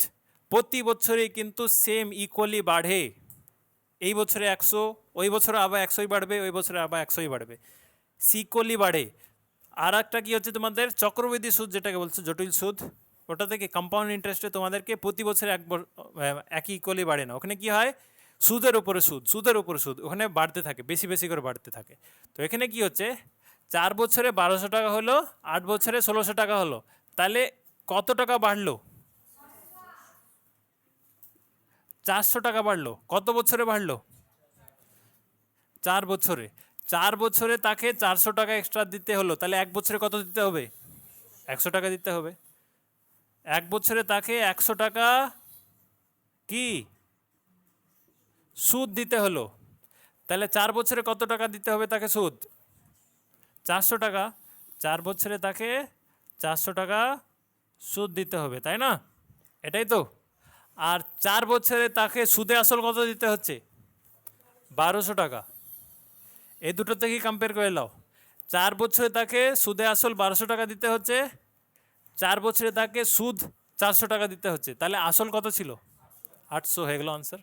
প্রতি বছরেই কিন্তু সেম ইকুয়ালি বাড়ে। এই বছরে 100, ওই বছরে আবার 100ই বাড়বে, ওই বছরে আবার 100ই বাড়বে, ইকুয়ালি বাড়ে। আর একটা কী হচ্ছে তোমাদের চক্রবৃদ্ধি সুদ, যেটাকে বলছে জটিল সুদ, ওটা থেকে কম্পাউন্ড ইন্টারেস্টে তোমাদেরকে প্রতি বছরে একই ইকুয়ালি বাড়ে না। ওখানে কি হয়, সুদের উপরে সুদ, সুদের উপরে সুদ, ওখানে বাড়তে থাকে, বেশি বেশি করে বাড়তে থাকে। তো এখানে কি হচ্ছে, 4 বছরে 1200 টাকা হলো, 8 বছরে 1600 টাকা হলো, তাহলে কত টাকা বাড়লো? 400 টাকা বাড়লো। কত বছরে বাড়লো? 4 বছরে। 4 বছরে তাকে 400 টাকা এক্সট্রা দিতে হলো, তাহলে 1 বছরে কত দিতে হবে? 100 টাকা দিতে হবে। 1 বছরে তাকে 100 টাকা কি সুদ দিতে হলো, তাহলে 4 বছরে কত টাকা দিতে হবে তাকে সুদ? 400 টাকা। 4 বছরে তাকে 400 টাকা সুদ দিতে হবে, তাই না? এটাই তো। আর 4 বছরে তাকে সুদে আসল কত দিতে হচ্ছে? 1200 টাকা। এই দুটো থেকেই কম্পেয়ার করে নাও। 4 বছরে তাকে সুদে আসল 1200 টাকা দিতে হচ্ছে, 4 বছরে তাকে সুদ 400 টাকা দিতে হচ্ছে, তাহলে আসল কত ছিল? 800 হয়ে গেল আনসার।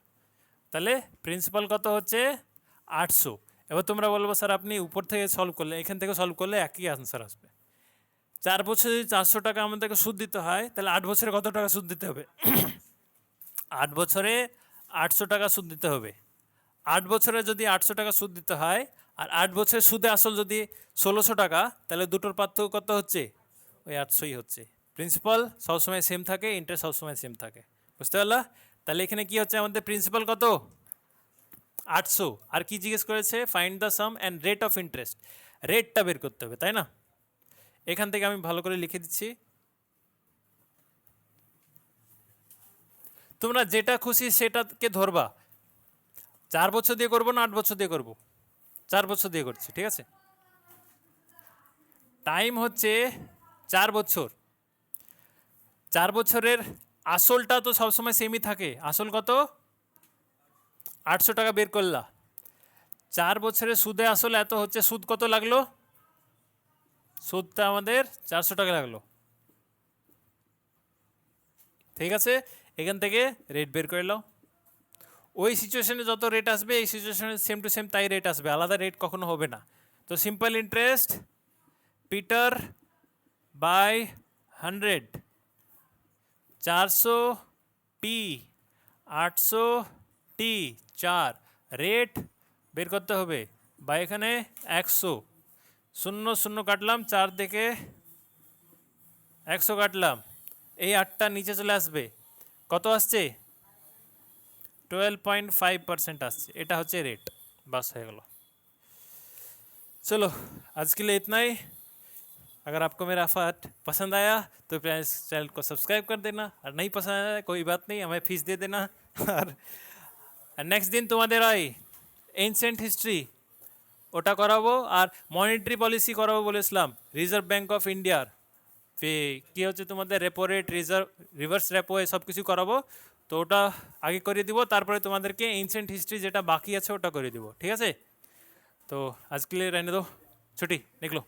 তাহলে প্রিন্সিপাল কত হচ্ছে? 800। এবার তোমরা বলবো স্যার আপনি উপর থেকে সলভ করলে, এখান থেকে সলভ করলে একই আনসার আসবে। 4 বছরে যদি 400 টাকা আমাদেরকে সুদ দিতে হয়, তাহলে 8 বছরে কত টাকা সুদ দিতে হবে? 8 বছরে 800 টাকা সুদ দিতে হবে। 8 বছরে যদি 800 টাকা সুদ দিতে হয়, আর 8 বছরের সুদে আসল যদি 1600 টাকা, তাহলে দুটোর পার্থক্য কত হচ্ছে? ওই 800ই হচ্ছে। প্রিন্সিপাল সবসময় সেম থাকে, ইন্টারেস্ট সবসময় সেম থাকে। বুঝতে পারলা? তাহলে এখানে কি হচ্ছে আমাদের প্রিন্সিপাল কত? 800। আর কি জিজ্ঞেস করেছে? Find the some and rate of interest. রেটটা বের করতে হবে, তাই না? এখান থেকে আমি ভালো করে লিখে দিচ্ছি। তোমরা যেটা খুশি সেটাকে ধরবা। 4 বছর দিয়ে করবো না 8 বছর দিয়ে করবো? 4 বছর দিয়ে করছি, ঠিক আছে? টাইম হচ্ছে 4 বছর। 4 বছরের আসলটা তো সবসময় সেমই থাকে। আসল কত? 800 টাকা বের করলা। 4 বছরের সুদে আসল এত হচ্ছে, সুদ কত লাগলো? সুদটা আমাদের 400 টাকা লাগলো, ঠিক আছে? এখান থেকে রেট বের করে নাও। ওই সিচুয়েশনে যত রেট আসবে, এই সিচুয়েশনে সেম টু সেম তাই রেট আসবে, আলাদা রেট কখনো হবে না। তো simple interest PTR by 100, 400 T, 800 T, 4 rate বের করতে হবে। বা এখানে 100, 0 0 কাটলাম, 4 থেকে 100 কাটলাম, এই 8টা নিচে চলে আসবে। কত আসছে? 12.5% আসছে। এটা হচ্ছে রেট। बस হয়ে गया। चलो आज के लिए इतना ही। अगर आपको मेरा फट पसंद आया तो प्लीज़ चैनल को सब्सक्राइब कर देना, और नहीं पसंद आया कोई बात नहीं, हमें फीस दे देना। और नेक्स्ट दिन তোমাদের ওই এনসিয়েন্ট হিস্ট্রি ওটা করাবো, আর মনিটারি পলিসি করাবো বলেছিলাম রিজার্ভ ব্যাঙ্ক অফ ইন্ডিয়ার। কী হচ্ছে তোমাদের রেপো রেট, রিভার্স রেপো, সব কিছু করাবো। তো ওটা আগে করিয়ে দিব, তারপরে তোমাদেরকে এনসিয়েন্ট হিস্ট্রি যেটা বাকি আছে ওটা করে দিব, ঠিক আছে? তো আজকে लिए रहने दो, छुट्टी निकलो।